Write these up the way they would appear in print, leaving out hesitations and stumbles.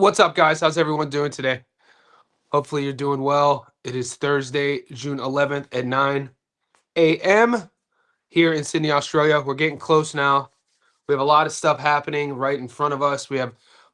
What's up, guys? How's everyone doing today? Hopefully, you're doing well. It is Thursday, June 11th at 9 a.m. here in Sydney, Australia. We're getting close now. We have a lot of stuff happening right in front of us. We have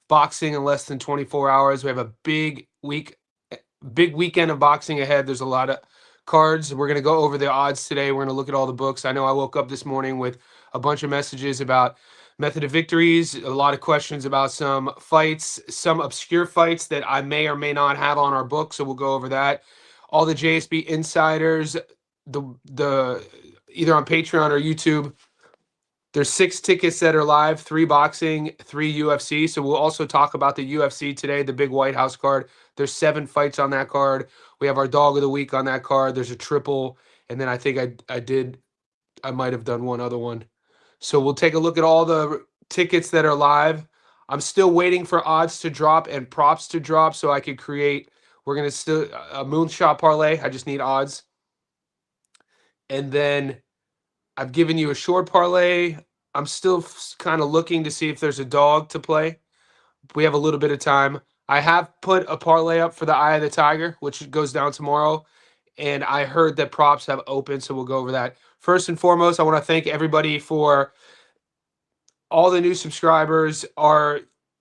boxing in less than 24 hours. We have a big weekend of boxing ahead. There's a lot of cards. We're going to go over the odds today. We're going to look at all the books. I know I woke up this morning with a bunch of messages about method of victories, a lot of questions about some fights, some obscure fights that I may or may not have on our book. So we'll go over that. All the JSB insiders, the either on Patreon or YouTube. There's 6 tickets that are live, 3 boxing, 3 UFC. So we'll also talk about the UFC today, the big White House card. There's 7 fights on that card. We have our dog of the week on that card. There's a triple. And then I think I might have done one other one. So we'll take a look at all the tickets that are live. I'm still waiting for odds to drop and props to drop so I could create, we're going to still, a moonshot parlay. I just need odds. And then I've given you a short parlay. I'm still kind of looking to see if there's a dog to play. We have a little bit of time. I have put a parlay up for the Eye of the Tiger, which goes down tomorrow. And I heard that props have opened, so we'll go over that. First and foremost, I want to thank everybody for all the new subscribers. Our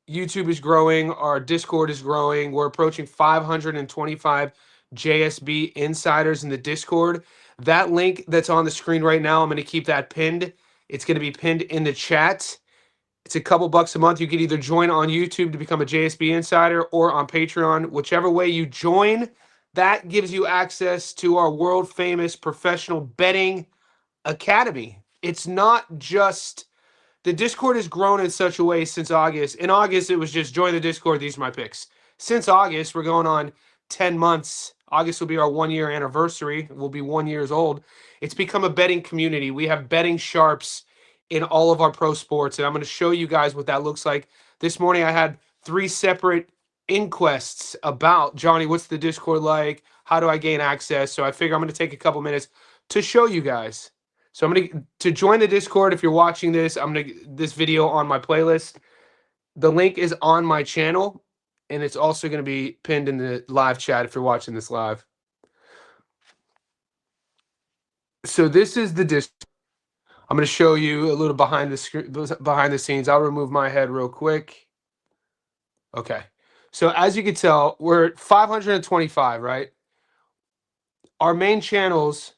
YouTube is growing. Our Discord is growing. We're approaching 525 JSB insiders in the Discord. That link that's on the screen right now, I'm going to keep that pinned. It's going to be pinned in the chat. It's a couple bucks a month. You can either join on YouTube to become a JSB insider or on Patreon. Whichever way you join, that gives you access to our world famous professional betting academy. It's not just the Discord has grown in such a way since August. In August, it was just join the Discord. These are my picks. Since August, we're going on 10 months. August will be our 1-year anniversary. We'll be 1 year old. It's become a betting community. We have betting sharps in all of our pro sports, and I'm going to show you guys what that looks like. This morning, I had 3 separate inquests about, Johnny, what's the Discord like? How do I gain access? So I figure I'm going to take a couple minutes to show you guys. So I'm going to join the Discord. If you're watching this, I'm going to this video on my playlist. The link is on my channel, and it's also going to be pinned in the live chat if you're watching this live. So this is the Discord. I'm going to show you a little behind the scenes. I'll remove my head real quick. Okay. So as you can tell, we're at 525, right? Our main channels,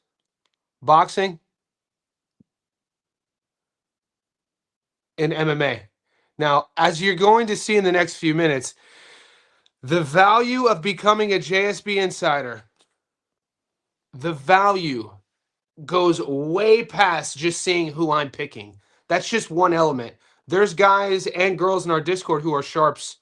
boxing and MMA. Now, as you're going to see in the next few minutes, the value of becoming a JSB insider, the value goes way past just seeing who I'm picking. That's just one element. There's guys and girls in our Discord who are sharps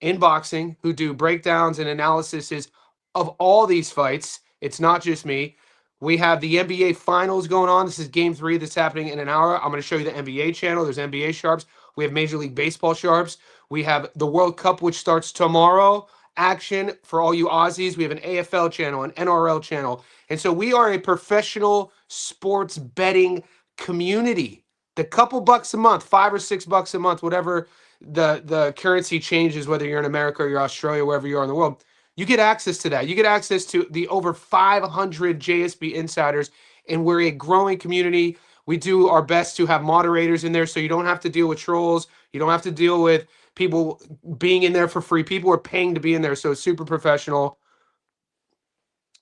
in boxing, who do breakdowns and analyses of all these fights. It's not just me. We have the NBA Finals going on. This is Game 3 that's happening in an hour. I'm going to show you the NBA channel. There's NBA sharps. We have Major League Baseball sharps. We have the World Cup, which starts tomorrow. Action for all you Aussies. We have an AFL channel, an NRL channel. And so we are a professional sports betting community. The couple bucks a month, $5 or $6 a month, whatever the currency changes, whether you're in America or you're Australia, wherever you are in the world, you get access to that. You get access to the over 500 JSB insiders, and we're a growing community. We do our best to have moderators in there so you don't have to deal with trolls. You don't have to deal with people being in there for free. People are paying to be in there, so it's super professional.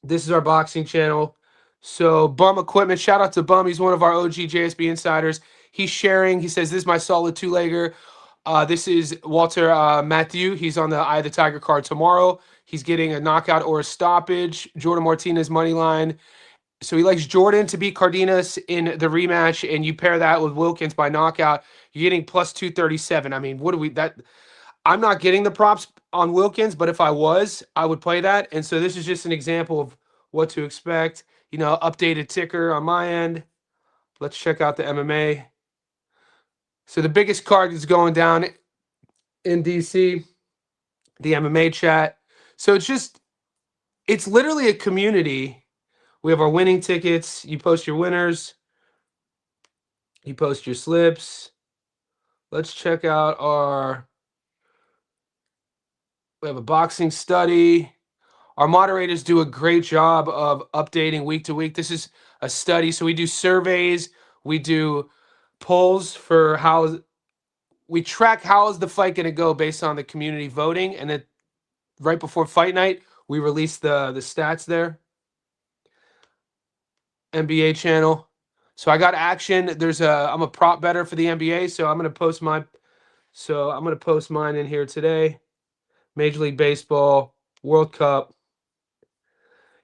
This is our boxing channel. So Bum Equipment, shout out to Bum. He's one of our OG JSB insiders. He's sharing. He says, this is my solid 2-legger. This is Walter Matthew. He's on the Eye of the Tiger card tomorrow. He's getting a knockout or a stoppage. Jordan Martinez money line. So he likes Jordan to beat Cardenas in the rematch, and you pair that with Wilkins by knockout. You're getting plus 237. I mean, what do we that? I'm not getting the props on Wilkins, but if I was, I would play that. And so this is just an example of what to expect. You know, updated ticker on my end. Let's check out the MMA. So the biggest card is going down in DC, the MMA chat. So it's literally a community. We have our winning tickets. You post your winners. You post your slips. Let's check out our We have a boxing study. Our moderators do a great job of updating week to week. This is a study. So we do surveys. We do polls for how we track how is the fight going to go based on the community voting. And then right before fight night, we release the stats there. NBA channel. So I got action. I'm a prop better for the NBA, so I'm gonna post mine in here today. Major League Baseball, World Cup.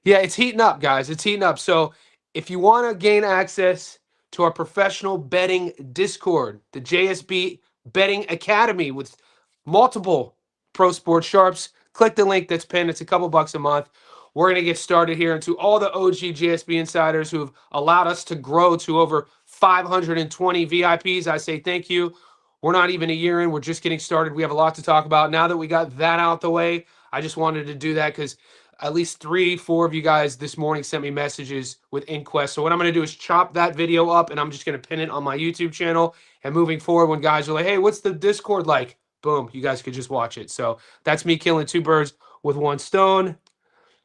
Yeah, it's heating up, guys. It's heating up. So if you want to gain access to our professional betting Discord, the JSB Betting Academy with multiple pro sports sharps, click the link that's pinned. It's a couple bucks a month. We're going to get started here. And to all the OG JSB insiders who have allowed us to grow to over 520 VIPs, I say thank you. We're not even a year in. We're just getting started. We have a lot to talk about. Now that we got that out the way, I just wanted to do that because at least 3-4 of you guys this morning sent me messages with inquests. So what I'm going to do is chop that video up and I'm just going to pin it on my YouTube channel. And moving forward, when guys are like, hey, what's the Discord like? Boom, you guys could just watch it. So that's me killing 2 birds with 1 stone.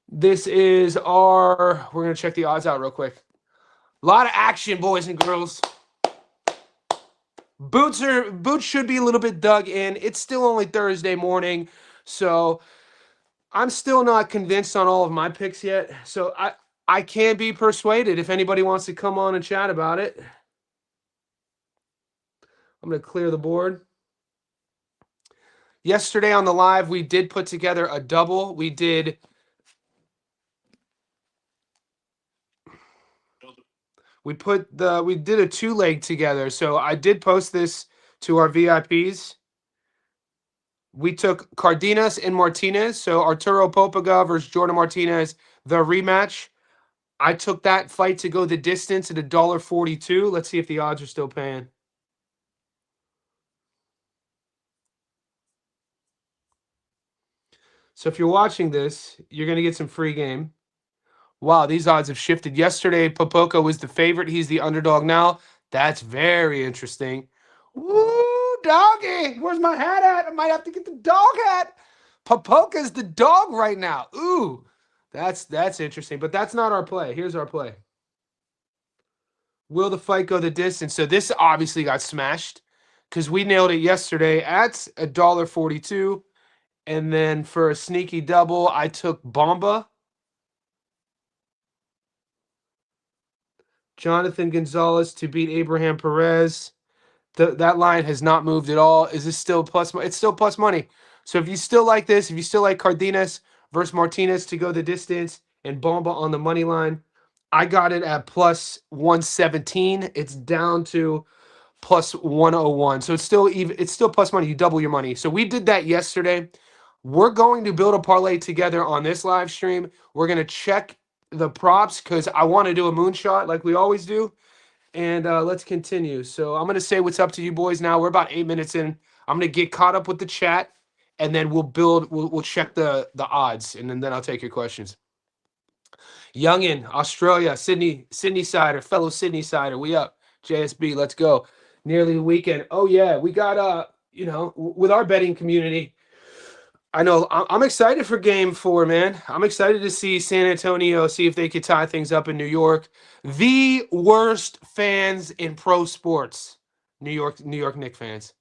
This is we're going to check the odds out real quick. A lot of action, boys and girls. Boots should be a little bit dug in. It's still only Thursday morning, so I'm still not convinced on all of my picks yet. So I can be persuaded if anybody wants to come on and chat about it. I'm going to clear the board. Yesterday on the live, we did put together a double. We did a 2-leg together. So I did post this to our VIPs. We took Cardenas and Martinez. So Arturo Popaga versus Jordan Martinez, the rematch. I took that fight to go the distance at $1.42. Let's see if the odds are still paying. So if you're watching this, you're going to get some free game. Wow, these odds have shifted. Yesterday, Popoca was the favorite. He's the underdog now. That's very interesting. Woo, doggy. Where's my hat at? I might have to get the dog hat. Popoca's the dog right now. Ooh, that's interesting. But that's not our play. Here's our play. Will the fight go the distance? So this obviously got smashed because we nailed it yesterday at $1.42. And then for a sneaky double, I took Bomba. Jonathan Gonzalez to beat Abraham Perez. That line has not moved at all. Is this still plus money? It's still plus money. So if you still like this, if you still like Cardenas versus Martinez to go the distance and Bomba on the money line, I got it at plus 117. It's down to plus 101. So it's still even. It's still plus money. You double your money. So we did that yesterday. We're going to build a parlay together on this live stream. We're going to check the props because I want to do a moonshot like we always do. And let's continue. So I'm going to say what's up to you boys now. We're about 8 minutes in. I'm going to get caught up with the chat, and then we'll check the odds, and then I'll take your questions. Youngin, Australia, Sydney Sider, fellow Sydney Sider, we up. JSB, let's go. Nearly the weekend. Oh yeah, we got with our betting community. I know I'm excited for Game 4, man. I'm excited to see San Antonio, see if they could tie things up in New York. The worst fans in pro sports, New York Knicks fans.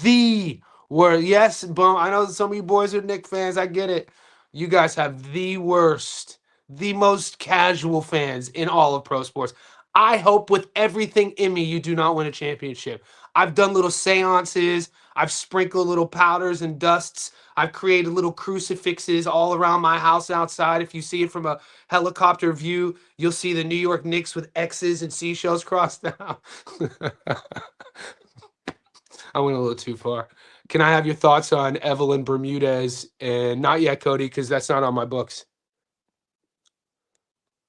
Yes, boom. I know some of you boys are Knicks fans. I get it. You guys have the worst, the most casual fans in all of pro sports. I hope with everything in me you do not win a championship. I've done little seances. I've sprinkled little powders and dusts. I've created little crucifixes all around my house outside. If you see it from a helicopter view, you'll see the New York Knicks with X's and seashells crossed out. I went a little too far. Can I have your thoughts on Evelyn Bermudez? And not yet, Cody, because that's not on my books.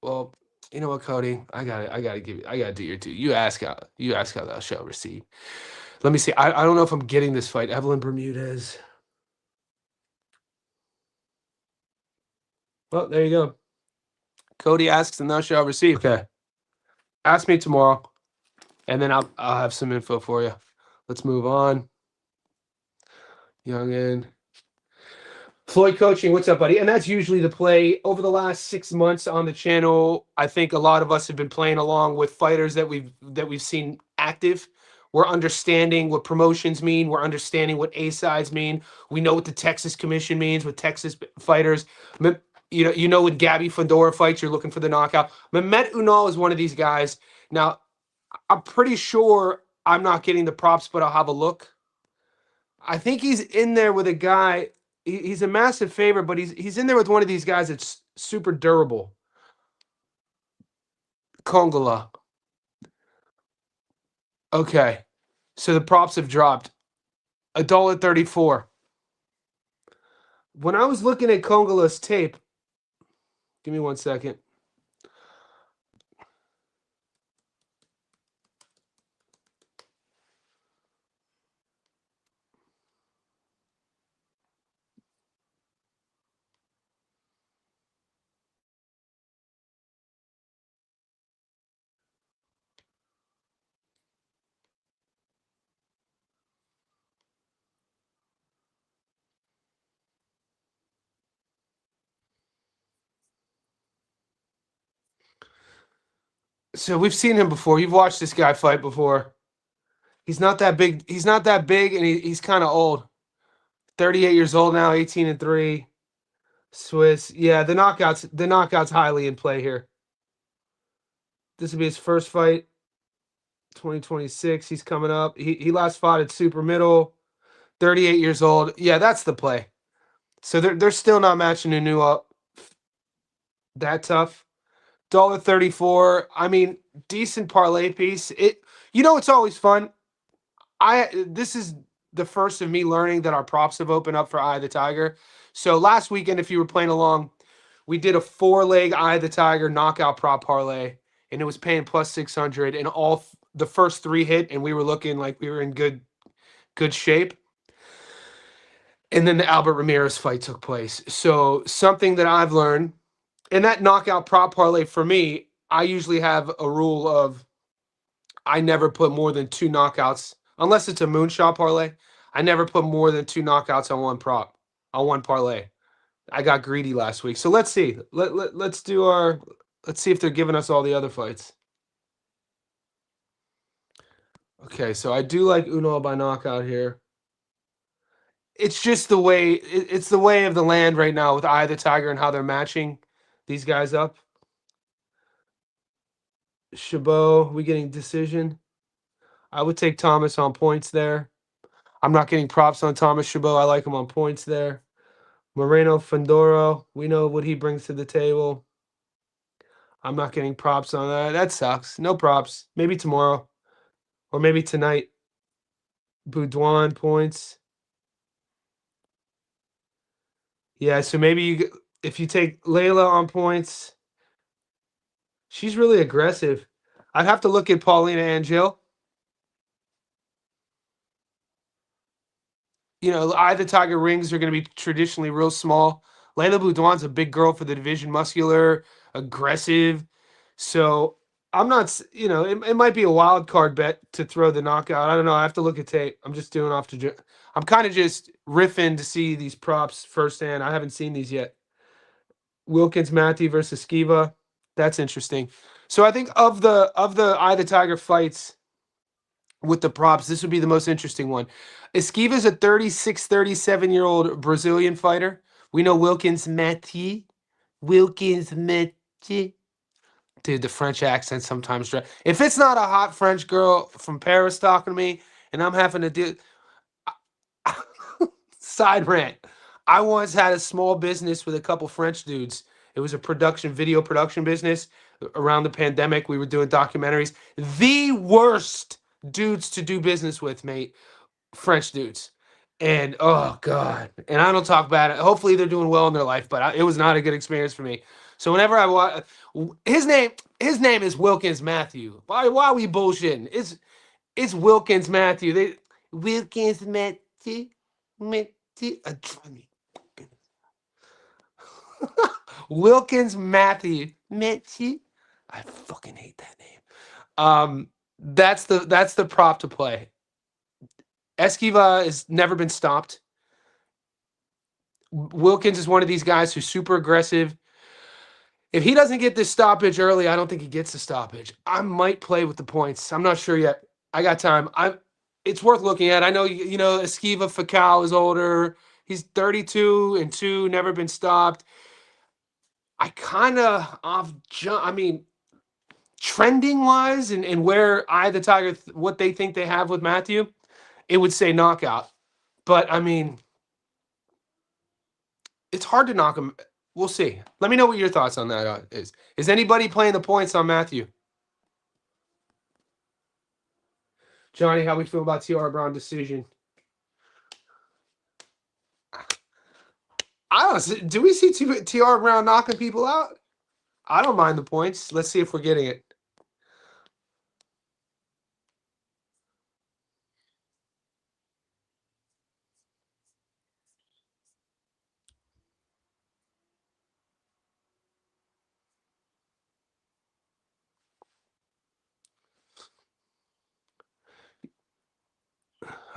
Well, you know what, Cody? I gotta do your due. You ask how thou shalt receive. Let me see. I don't know if I'm getting this fight. Evelyn Bermudez. Well, there you go. Cody asks and thou shalt receive. Okay. Ask me tomorrow, and then I'll have some info for you. Let's move on. Youngin. Floyd Coaching, what's up, buddy? And that's usually the play over the last 6 months on the channel. I think a lot of us have been playing along with fighters that we've seen active. We're understanding what promotions mean. We're understanding what A sides mean. We know what the Texas Commission means with Texas fighters. You know when Gabby Fedora fights, you're looking for the knockout. Mehmet Unal is one of these guys. Now, I'm pretty sure I'm not getting the props, but I'll have a look. I think he's in there with a guy. He's a massive favorite, but he's in there with one of these guys that's super durable. Kongola. Okay, so the props have dropped. $1.34. When I was looking at Kongola's tape, give me 1 second. So we've seen him before. You've watched this guy fight before. He's not that big. He's not that big, and he's kind of old. 38 years old now, 18-3. Swiss. Yeah, the knockouts highly in play here. This will be his first fight. 2026. He's coming up. He last fought at super middle. 38 years old. Yeah, that's the play. So they're still not matching Anu up that tough. $1.34. I mean, decent parlay piece. It's always fun. This is the first of me learning that our props have opened up for Eye of the Tiger. So last weekend, if you were playing along, we did a 4-leg Eye of the Tiger knockout prop parlay, and it was paying plus 600, and the first 3 hit, and we were looking like we were in good shape. And then the Albert Ramirez fight took place. So something that I've learned, and that knockout prop parlay for me, I usually have a rule of I never put more than 2 knockouts, unless it's a moonshot parlay. I never put more than 2 knockouts on one prop, on one parlay. I got greedy last week. So let's see. Let's see if they're giving us all the other fights. Okay, so I do like Uno by knockout here. It's just the way it's the way of the land right now with Eye of the Tiger and how they're matching these guys up. Chabot, we getting decision. I would take Thomas on points there. I'm not getting props on Thomas Chabot. I like him on points there. Moreno Fondoro, we know what he brings to the table. I'm not getting props on that. That sucks. No props. Maybe tomorrow. Or maybe tonight. Boudouin points. Yeah, so maybe if you take Layla on points, she's really aggressive. I'd have to look at Paulina Angel. Eye of the Tiger rings are going to be traditionally real small. Layla Boudouin's a big girl for the division, muscular, aggressive. So I'm not, it might be a wild card bet to throw the knockout. I don't know. I have to look at tape. I'm just doing I'm kind of just riffing to see these props firsthand. I haven't seen these yet. Wilkins Matthew versus Skiva. That's interesting. So I think of the Eye of the Tiger fights with the props, this would be the most interesting one. Esquiva's a 36, 37-year-old Brazilian fighter. We know Wilkins Mathieu. Wilkins Mathieu. Dude, the French accent sometimes. If it's not a hot French girl from Paris talking to me and I'm having to do... Side rant. I once had a small business with a couple French dudes. It was a video production business. Around the pandemic, we were doing documentaries. The worst dudes to do business with, mate. French dudes. And oh god. And I don't talk bad. Hopefully they're doing well in their life, but it was not a good experience for me. So whenever I watch his name is Wilkins Matthew. Why are we bullshitting? It's Wilkins Matthew. Wilkins Matthew. Wilkins Matthew. I fucking hate that name. That's the prop to play. Esquiva has never been stopped. Wilkins is one of these guys who's super aggressive. If he doesn't get this stoppage early, I don't think he gets the stoppage. I might play with the points. I'm not sure yet. I got time. It's worth looking at. I know Esquiva Fakal is older. He's 32-2, never been stopped. I kind of off jump. I mean, trending wise and where the Tiger, what they think they have with Matthew, it would say knockout. But I mean, it's hard to knock him. We'll see. Let me know what your thoughts on that is. Is anybody playing the points on Matthew? Johnny, how we feel about TR Brown decision? I don't see. Do we see TR Brown knocking people out? I don't mind the points. Let's see if we're getting it.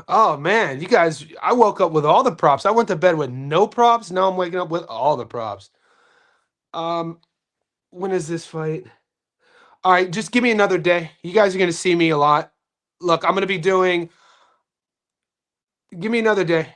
Oh man, you guys! I woke up with all the props. I went to bed with no props. Now I'm waking up with all the props. When is this fight? All right, just give me another day. You guys are gonna see me a lot. Look, I'm gonna be doing. Give me another day.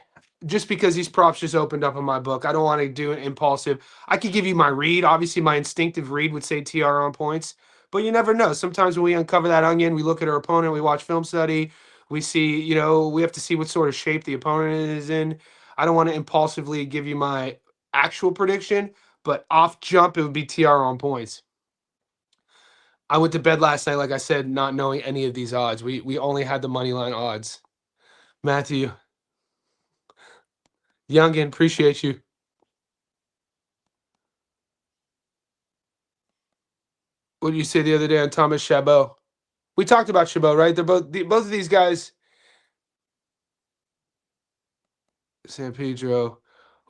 Just because these props just opened up in my book, I don't want to do it impulsive. I could give you my read. Obviously, my instinctive read would say TR on points, but you never know. Sometimes when we uncover that onion, we look at our opponent, we watch film study, we see, we have to see what sort of shape the opponent is in. I don't want to impulsively give you my actual prediction, but off jump, it would be TR on points. I went to bed last night, like I said, not knowing any of these odds. We only had the money line odds. Matthew, Youngin, appreciate you. What did you say the other day on Thomas Chabot? We talked about Chabot, right? They're both of these guys. San Pedro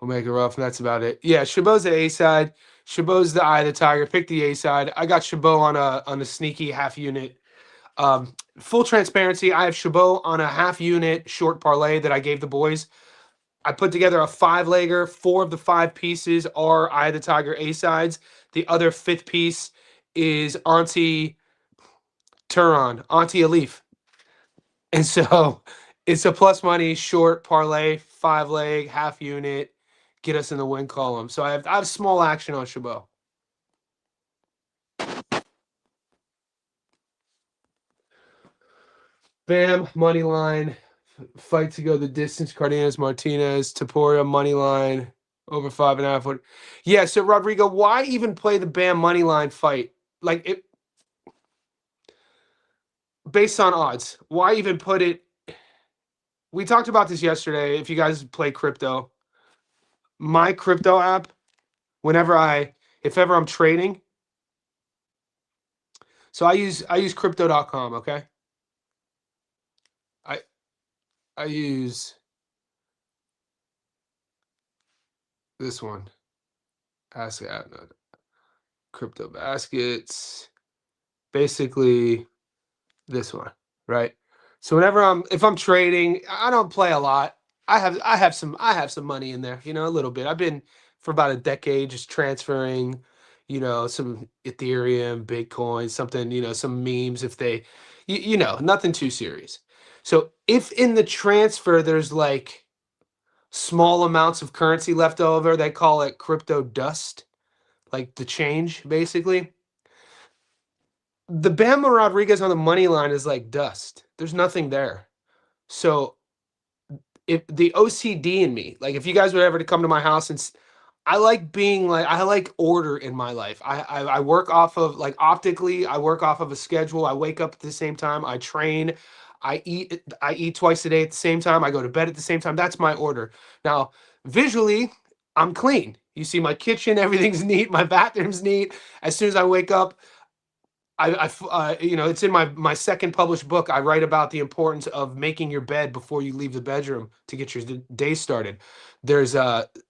will make it rough, and that's about it. Yeah, Chabot's the A side. Chabot's the eye of the tiger. Pick the A side. I got Chabot on a sneaky half unit. Full transparency, I have Chabot on a half unit short parlay that I gave the boys. I put together a 5-legger. 4 of the 5 pieces are eye of the tiger A sides. The other 5th piece is Auntie Alif. And so it's a plus money short parlay, 5-leg, half unit, get us in the win column. So I have small action on Chabot. Bam, money line, fight to go the distance. Cardenas, Martinez, Taporia, money line, over 5.5. Yeah, so Rodrigo, why even play the Bam money line fight? Like it based on odds. Why even put it? We talked about this yesterday. If you guys play crypto, my crypto app, if ever I'm trading, so I use crypto.com, okay? I use this one. Crypto baskets. Basically this one, right? So if I'm trading, I don't play a lot. I have some money in there, a little bit. I've been for about a decade just transferring, some Ethereum, Bitcoin, something, some memes if they nothing too serious. So if in the transfer there's like small amounts of currency left over, they call it crypto dust, like the change basically. The Bama Rodriguez on the money line is like dust. There's nothing there. So if the OCD in me, like if you guys were ever to come to my house and I like order in my life. I work off of like optically, I work off of a schedule. I wake up at the same time, I train, I eat twice a day at the same time, I go to bed at the same time. That's my order. Now, visually, I'm clean. You see my kitchen, everything's neat, my bathroom's neat. As soon as I wake up, it's in my second published book. I write about the importance of making your bed before you leave the bedroom to get your day started. There's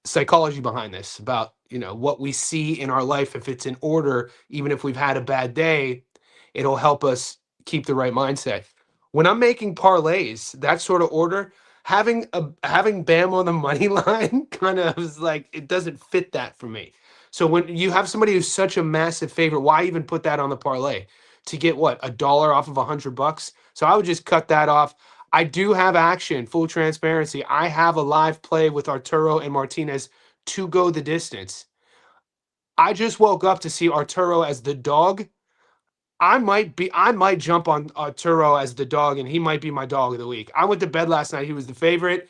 psychology behind this about what we see in our life. If it's in order, even if we've had a bad day, it'll help us keep the right mindset. When I'm making parlays, that sort of order having Bam on the money line kind of is like, it doesn't fit that for me. So when you have somebody who's such a massive favorite, why even put that on the parlay to get what, $1 off of $100? So I would just cut that off. I do have action, full transparency. I have a live play with Arturo and Martinez to go the distance. I just woke up to see Arturo as the dog. I might jump on Arturo as the dog, and he might be my dog of the week. I went to bed last night. He was the favorite.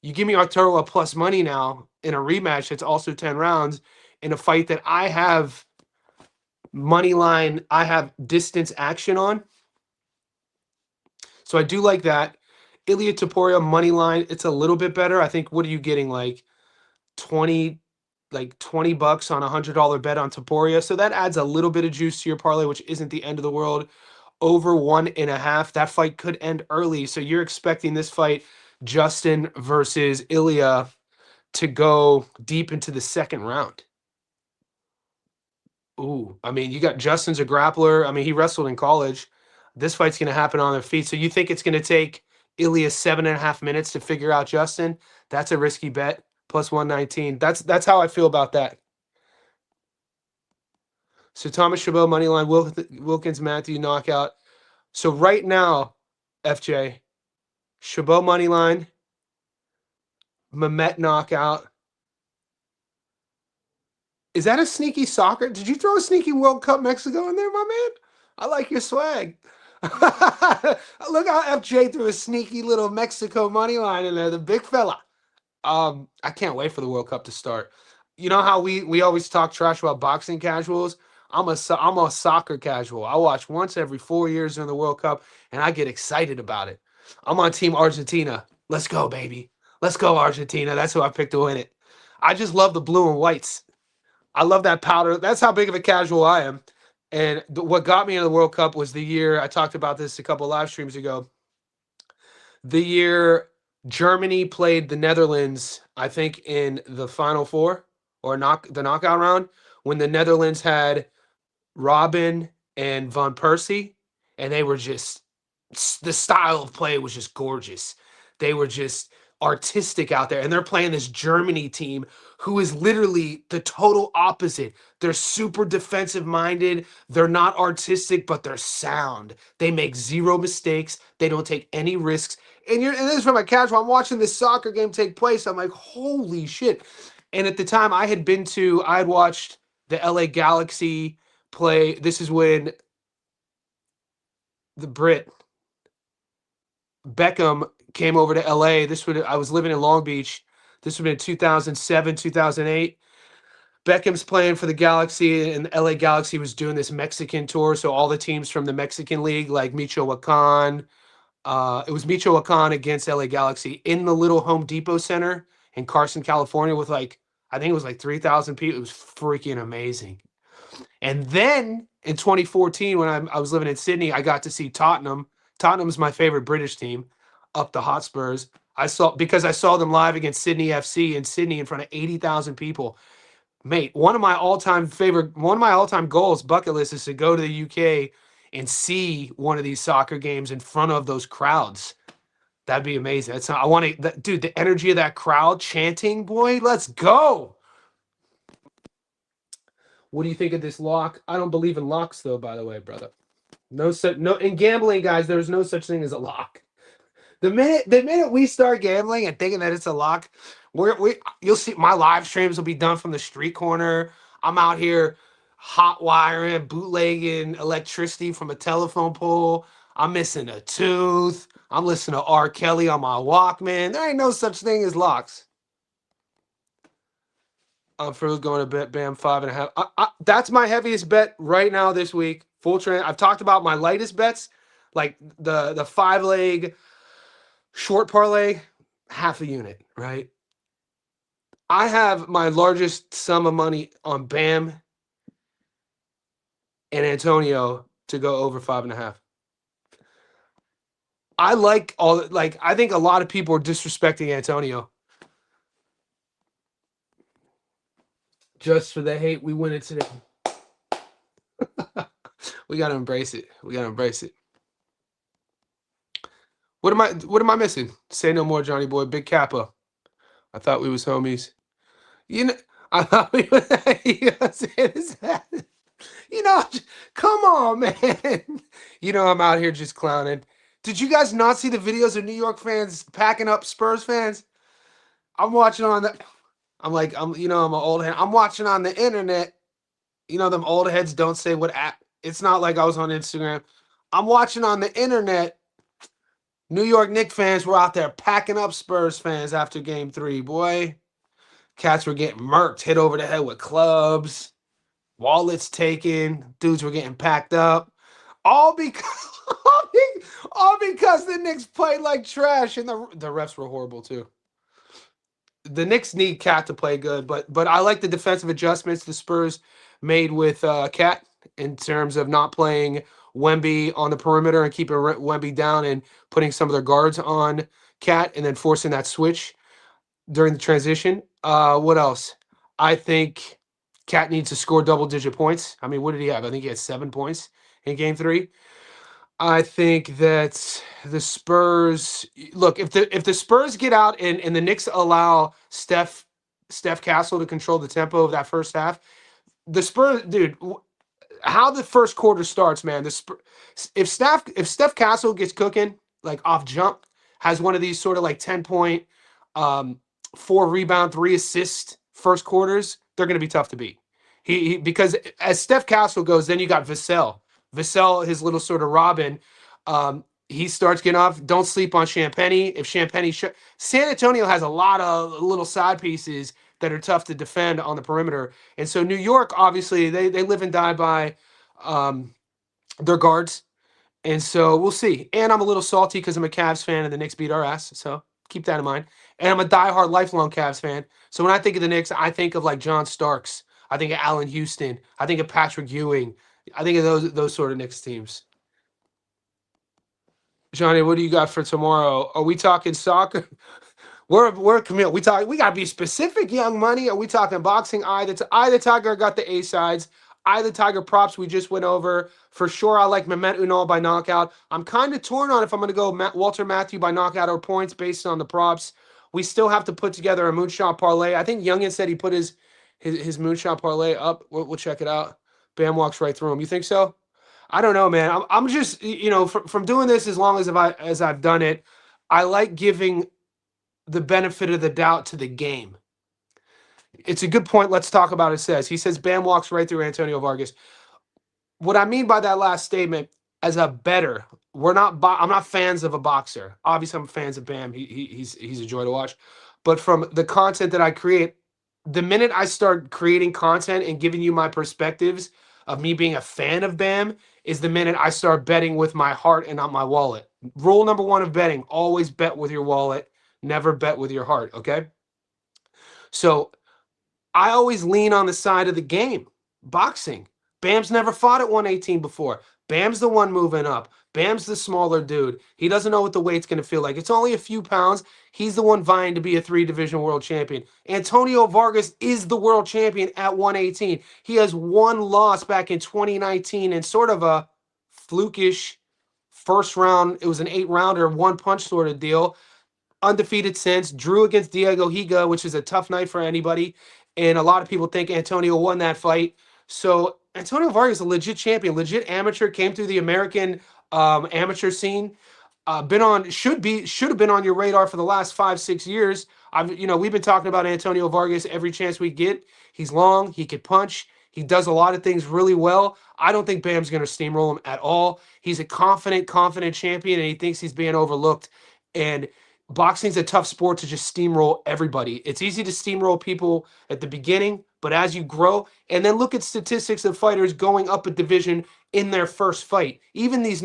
You give me Arturo a plus money now in a rematch that's also 10 rounds in a fight that I have money line, I have distance action on. So I do like that. Ilia Topuria money line, it's a little bit better. I think, what are you getting, like 20 bucks on a $100 bet on Topuria? So that adds a little bit of juice to your parlay, which isn't the end of the world. Over 1.5. That fight could end early. So you're expecting this fight, Justin versus Ilia, to go deep into the second round. Ooh, I mean, you got Justin's a grappler. I mean, he wrestled in college. This fight's going to happen on their feet. So you think it's going to take Ilya 7.5 minutes to figure out Justin? That's a risky bet. Plus 119. That's how I feel about that. So Thomas Chabot moneyline, Wilkins Matthew knockout. So right now, FJ, Chabot moneyline, Mamet knockout. Is that a sneaky soccer? Did you throw a sneaky World Cup Mexico in there, my man? I like your swag. Look how FJ threw a sneaky little Mexico money line in there, the big fella. I can't wait for the World Cup to start. You know how we always talk trash about boxing casuals? I'm a soccer casual. I watch once every 4 years during the World Cup, and I get excited about it. I'm on Team Argentina. Let's go, baby. Let's go, Argentina. That's who I picked to win it. I just love the blue and whites. I love that powder. That's how big of a casual I am. And what got me in the World Cup was the year, I talked about this a couple live streams ago, the year Germany played the Netherlands, I think in the Final Four or the knockout round, when the Netherlands had Robin and Van Persie, and they were just, the style of play was just gorgeous. They were just artistic out there, and they're playing this Germany team who is literally the total opposite. They're super defensive minded. They're not artistic, but they're sound. They make zero mistakes. They don't take any risks. And this is from a casual. I'm watching this soccer game take place. I'm like, holy shit. And at the time I had watched the LA Galaxy play. This is when the Brit Beckham came over to LA. I was living in Long Beach. This would have been 2007, 2008. Beckham's playing for the Galaxy, and the LA Galaxy was doing this Mexican tour. So all the teams from the Mexican League, like Michoacan, it was Michoacan against LA Galaxy in the little Home Depot Center in Carson, California, with I think it was 3,000 people. It was freaking amazing. And then in 2014, when I was living in Sydney, I got to see Tottenham. Tottenham's my favorite British team, up the Hotspurs. Because I saw them live against Sydney FC in Sydney in front of 80,000 people. Mate, one of my all-time goals, bucket list, is to go to the UK and see one of these soccer games in front of those crowds. That'd be amazing. Dude, the energy of that crowd chanting, boy, let's go. What do you think of this lock? I don't believe in locks, though, by the way, brother. No, in gambling, guys, there's no such thing as a lock. The minute we start gambling and thinking that it's a lock, you'll see my live streams will be done from the street corner. I'm out here hot wiring, bootlegging electricity from a telephone pole. I'm missing a tooth. I'm listening to R. Kelly on my Walkman. There ain't no such thing as locks. For going to bet Bam 5.5. That's my heaviest bet right now this week. Full train. I've talked about my lightest bets, like the 5-leg short parlay, half a unit, right? I have my largest sum of money on Bam and Antonio to go over 5.5. I think a lot of people are disrespecting Antonio. Just for the hate, we win it today. We got to embrace it. What am I missing? Say no more, Johnny boy. Big Kappa. I thought we was homies. You know, I thought we was. You know, saying this- you know, come on, man. You know, I'm out here just clowning. Did you guys not see the videos of New York fans packing up Spurs fans? I'm watching on the. I'm like, I'm an old head. I'm watching on the internet. You know, them old heads don't say what app. It's not like I was on Instagram. I'm watching on the internet. New York Knicks fans were out there packing up Spurs fans after game 3, boy. Cats were getting murked, hit over the head with clubs, wallets taken, dudes were getting packed up. All because all because the Knicks played like trash and the refs were horrible too. The Knicks need Cat to play good, but I like the defensive adjustments the Spurs made with Cat in terms of not playing Wemby on the perimeter and keeping Wemby down and putting some of their guards on Cat and then forcing that switch during the transition. What else? I think Cat needs to score double-digit points. I mean, what did he have? I think he had 7 points in Game 3. I think that the Spurs look if the Spurs get out and the Knicks allow Steph Castle to control the tempo of that first half, the Spurs, dude, how the first quarter starts, man. If Steph Castle gets cooking like off jump, has one of these sort of like 10 point, um, 4 rebound, 3 assist first quarters, they're going to be tough to beat. He because as Steph Castle goes, then you got Vassell. Vassell, his little sort of Robin. He starts getting off. Don't sleep on Champagny. If Champagny, San Antonio has a lot of little side pieces that are tough to defend on the perimeter. And so New York, obviously, they live and die by um, their guards. And so we'll see. And I'm a little salty because I'm a Cavs fan and the Knicks beat our ass. So keep that in mind. And I'm a diehard, lifelong Cavs fan. So when I think of the Knicks, I think of like John Starks. I think of Allen Houston. I think of Patrick Ewing. I think of those sort of Knicks teams. Johnny, what do you got for tomorrow? Are we talking soccer? We're Camille. We gotta be specific, Young Money. Are we talking boxing? I the Tiger got the A sides. I the Tiger props we just went over. For sure, I like Mehmet Unal by knockout. I'm kind of torn on if I'm gonna go Walter Matthew by knockout or points based on the props. We still have to put together a moonshot parlay. I think Youngin said he put his moonshot parlay up. We'll check it out. Bam walks right through him. You think so? I don't know, man. I'm just from doing this as long as I've done it. I like giving the benefit of the doubt to the game. It's a good point. Let's talk about it. He says Bam walks right through Antonio Vargas. What I mean by that last statement, as a bettor, I'm not fans of a boxer. Obviously, I'm fans of Bam. He's a joy to watch. But from the content that I create, the minute I start creating content and giving you my perspectives of me being a fan of Bam is the minute I start betting with my heart and not my wallet. Rule number 1 of betting, always bet with your wallet, never bet with your heart, okay? So I always lean on the side of the game. Boxing. Bam's never fought at 118 before. Bam's the one moving up. Bam's the smaller dude. He doesn't know what the weight's going to feel like. It's only a few pounds. He's the one vying to be a 3-division world champion. Antonio Vargas is the world champion at 118. He has one loss back in 2019 and sort of a flukish first round. It was an 8-rounder, one punch sort of deal. Undefeated since, drew against Diego Higa, which is a tough night for anybody. And a lot of people think Antonio won that fight. So Antonio Vargas is a legit champion, legit amateur, came through the American amateur scene. Should have been on your radar for the last 5-6 years. We've been talking about Antonio Vargas every chance we get. He's long, he could punch, he does a lot of things really well. I don't think Bam's going to steamroll him at all. He's a confident champion, and he thinks he's being overlooked. And boxing's a tough sport to just steamroll everybody. It's easy to steamroll people at the beginning, but as you grow, and then look at statistics of fighters going up a division in their first fight. Even these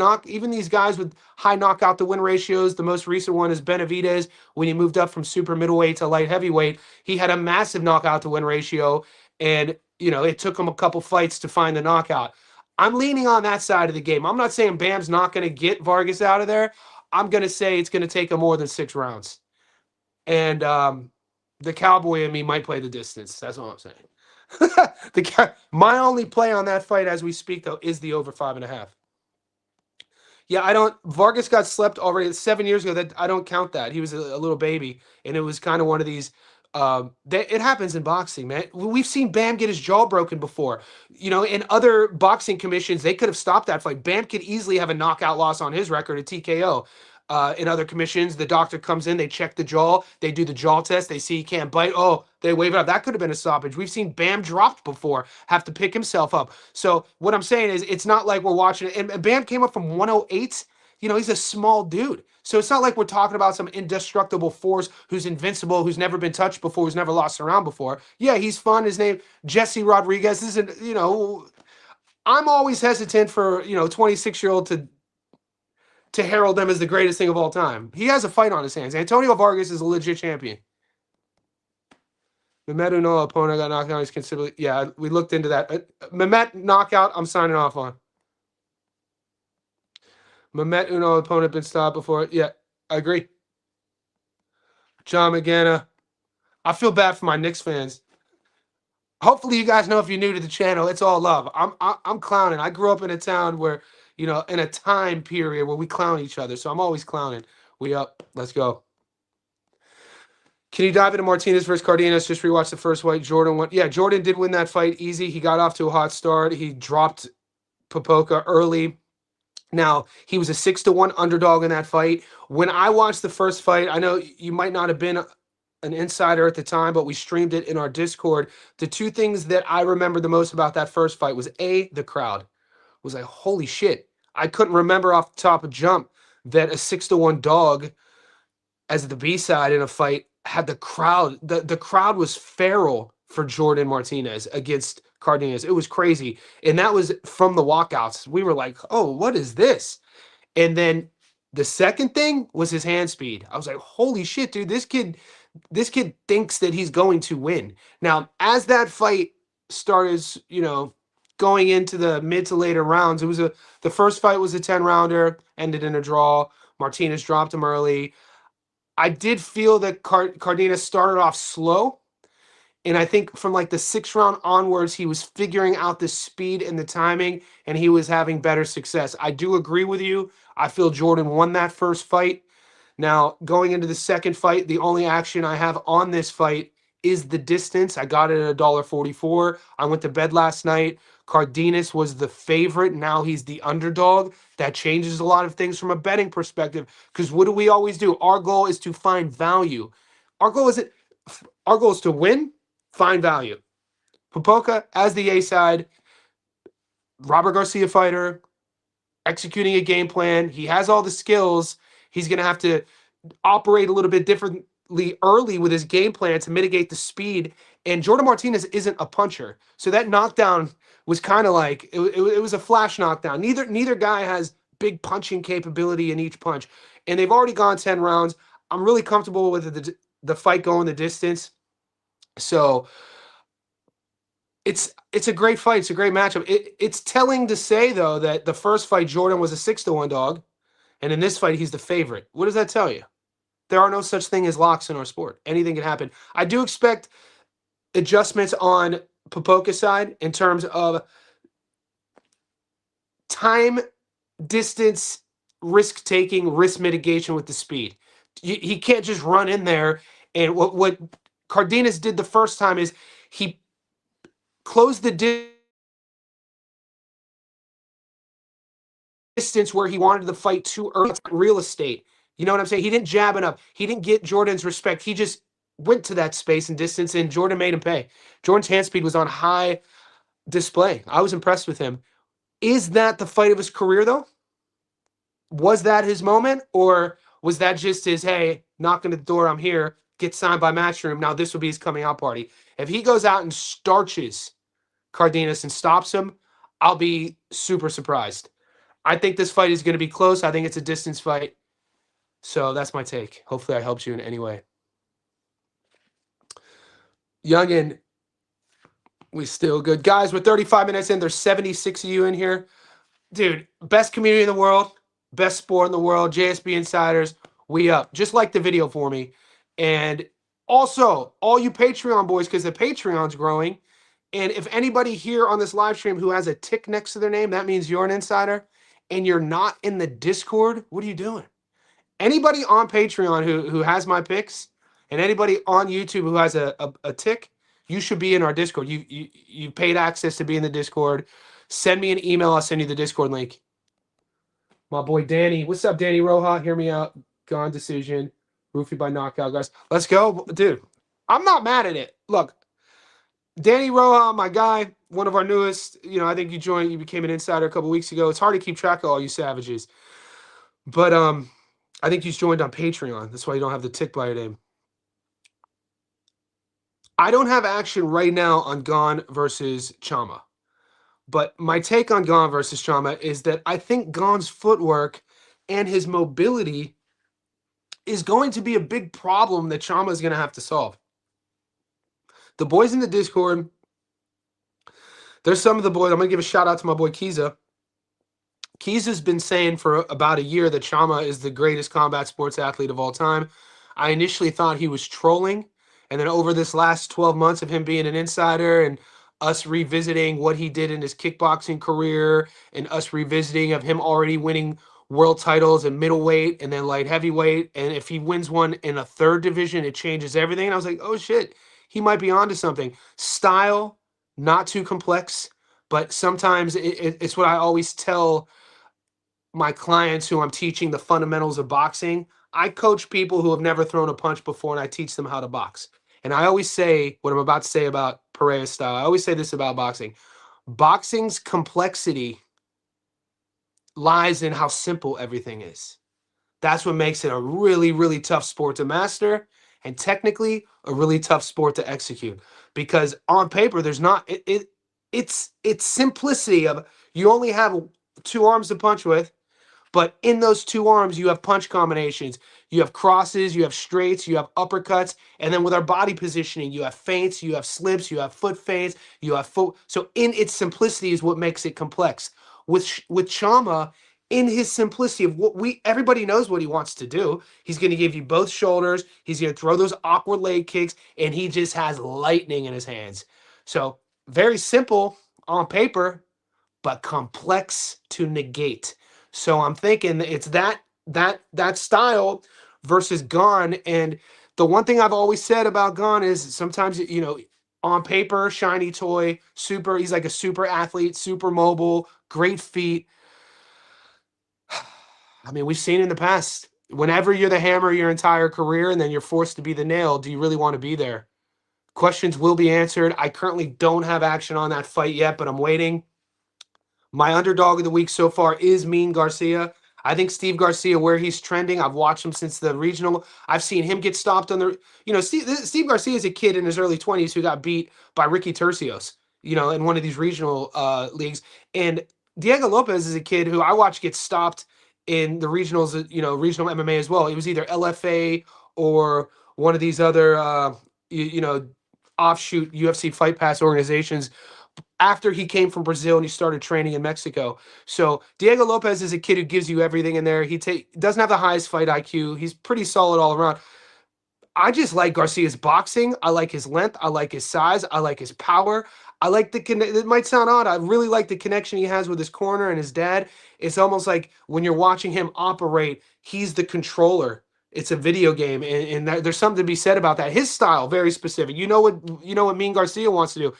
guys with high knockout to win ratios. The most recent one is Benavidez when he moved up from super middleweight to light heavyweight. He had a massive knockout to win ratio, and it took him a couple fights to find the knockout. I'm leaning on that side of the game. I'm not saying Bam's not going to get Vargas out of there. I'm going to say it's going to take him more than 6 rounds. And the cowboy in me might play the distance. That's all I'm saying. My only play on that fight as we speak, though, is the over 5.5. Yeah, I don't. Vargas got slept already 7 years ago. That I don't count that. He was a little baby, and it was kind of one of these. It happens in boxing, man. We've seen Bam get his jaw broken before. You know, in other boxing commissions, they could have stopped that fight. Bam could easily have a knockout loss on his record, a TKO. In other commissions, the doctor comes in, they check the jaw, they do the jaw test, they see he can't bite. Oh, they wave it up. That could have been a stoppage. We've seen Bam dropped before, have to pick himself up. So what I'm saying is, it's not like we're watching it. And Bam came up from 108. You know, he's a small dude. So it's not like we're talking about some indestructible force who's invincible, who's never been touched before, who's never lost a round before. Yeah, he's fun. His name, Jesse Rodriguez. This isn't, you know, I'm always hesitant for, 26-year-old to herald them as the greatest thing of all time. He has a fight on his hands. Antonio Vargas is a legit champion. Mehmet Uno opponent got knocked out. He's considerably. Yeah, we looked into that. Mehmet knockout, I'm signing off on. Mehmet Uno opponent been stopped before. Yeah, I agree. John McGanna. I feel bad for my Knicks fans. Hopefully, you guys know if you're new to the channel, it's all love. I'm clowning. I grew up in a town where, in a time period where we clown each other. So I'm always clowning. We up. Let's go. Can you dive into Martinez versus Cardenas? Just rewatch the first fight. Jordan won. Yeah, Jordan did win that fight easy. He got off to a hot start. He dropped Popoka early. Now, he was a 6-1 underdog in that fight. When I watched the first fight, I know you might not have been an insider at the time, but we streamed it in our Discord. The two things that I remember the most about that first fight was the crowd. It was like, holy shit. I couldn't remember off the top of jump that a 6-1 dog as the B-side in a fight had the crowd. The crowd was feral for Jordan Martinez against Cardenas. It was crazy. And that was from the walkouts. We were like, oh, what is this? And then the second thing was his hand speed. I was like, holy shit, dude, this kid thinks that he's going to win. Now, as that fight started, going into the mid to later rounds, the first fight was a 10-rounder, ended in a draw. Martinez dropped him early. I did feel that Cardenas started off slow. And I think from like the 6th round onwards, he was figuring out the speed and the timing, and he was having better success. I do agree with you. I feel Jordan won that first fight. Now, going into the second fight, the only action I have on this fight is the distance. I got it at $1.44. I went to bed last night. Cardenas was the favorite. Now he's the underdog. That changes a lot of things from a betting perspective, because what do we always do? Our goal is to find value. Our goal is to win, find value. Popoka as the A side, Robert Garcia fighter, executing a game plan. He has all the skills. He's going to have to operate a little bit differently early with his game plan to mitigate the speed. And Jordan Martinez isn't a puncher. So that knockdown was kind of like, it was a flash knockdown. Neither guy has big punching capability in each punch. And they've already gone 10 rounds. I'm really comfortable with the fight going the distance. So it's a great fight. It's a great matchup. It's telling to say, though, that the first fight, Jordan was a 6-1 dog. And in this fight, he's the favorite. What does that tell you? There are no such thing as locks in our sport. Anything can happen. I do expect adjustments on Popoka's side in terms of time, distance, risk-taking, risk mitigation with the speed. He can't just run in there. And what Cardenas did the first time is he closed the distance where he wanted the fight too early. It's real estate. You know what I'm saying? He didn't jab enough. He didn't get Jordan's respect. He just went to that space and distance, and Jordan made him pay. Jordan's hand speed was on high display. I was impressed with him. Is that the fight of his career, though? Was that his moment? Or was that just his, hey, knocking at the door, I'm here, get signed by Matchroom, now this will be his coming out party? If he goes out and starches Cardenas and stops him, I'll be super surprised. I think this fight is going to be close. I think it's a distance fight. So that's my take. Hopefully I helped you in any way. Youngin, we still good. Guys, we're 35 minutes in. There's 76 of you in here. Dude, best community in the world, best sport in the world, JSB Insiders, we up. Just like the video for me. And also, all you Patreon boys, because the Patreon's growing. And if anybody here on this live stream who has a tick next to their name, that means you're an insider. and you're not in the Discord, what are you doing? Anybody on Patreon who has my picks, and anybody on YouTube who has a tick, you should be in our Discord. You paid access to be in the Discord. Send me an email. I'll send you the Discord link. My boy Danny. What's up, Danny Roja? Hear me out. Gone decision. Roofie by knockout, guys. Let's go. Dude, I'm not mad at it. Look, Danny Roja, my guy, one of our newest. I think you became an insider a couple weeks ago. It's hard to keep track of all you savages. But I think you joined on Patreon. That's why you don't have the tick by your name. I don't have action right now on Gane versus Chama. But my take on Gane versus Chama is that I think Gane's footwork and his mobility is going to be a big problem that Chama is going to have to solve. The boys in the Discord, there's some of the boys. I'm going to give a shout out to my boy Kiza. Kiza's been saying for about a year that Chama is the greatest combat sports athlete of all time. I initially thought he was trolling. And then over this last 12 months of him being an insider and us revisiting what he did in his kickboxing career and us revisiting of him already winning world titles in middleweight and then light heavyweight. And if he wins one in a third division, it changes everything. And I was like, oh shit, he might be onto something. Style, not too complex, but sometimes it's what I always tell my clients who I'm teaching the fundamentals of boxing. I coach people who have never thrown a punch before, and I teach them how to box. And I always say what I'm about to say about Pereira's style. I always say this about boxing. Boxing's complexity lies in how simple everything is. That's what makes it a really, really tough sport to master, and technically a really tough sport to execute. Because on paper, there's not it's simplicity of you only have two arms to punch with. But in those two arms, you have punch combinations, you have crosses, you have straights, you have uppercuts, and then with our body positioning, you have feints, you have slips, you have foot feints, you have foot. So in its simplicity is what makes it complex. With Chama, in his simplicity of everybody knows what he wants to do. He's going to give you both shoulders. He's going to throw those awkward leg kicks, and he just has lightning in his hands. So very simple on paper, but complex to negate. So I'm thinking it's that style versus Gane. And the one thing I've always said about Gane is sometimes, on paper, shiny toy, he's like a super athlete, super mobile, great feet. I mean, we've seen in the past, whenever you're the hammer your entire career and then you're forced to be the nail, do you really want to be there? Questions will be answered. I currently don't have action on that fight yet, but I'm waiting. My underdog of the week so far is Mean Garcia. I think Steve Garcia, where he's trending, I've watched him since the regional. I've seen him get stopped on the, Steve Garcia is a kid in his early 20s who got beat by Ricky Tercios, in one of these regional leagues. And Diego Lopez is a kid who I watched get stopped in the regionals, regional MMA as well. It was either LFA or one of these other, offshoot UFC Fight Pass organizations after he came from Brazil and he started training in Mexico. So Diego Lopez is a kid who gives you everything in there. He doesn't have the highest fight IQ. He's pretty solid all around. I just like Garcia's boxing. I like his length. I like his size. I like his power. I like it might sound odd. I really like the connection he has with his corner and his dad. It's almost like when you're watching him operate, he's the controller. It's a video game, and there's something to be said about that. His style, very specific. You know what Mean Garcia wants to do.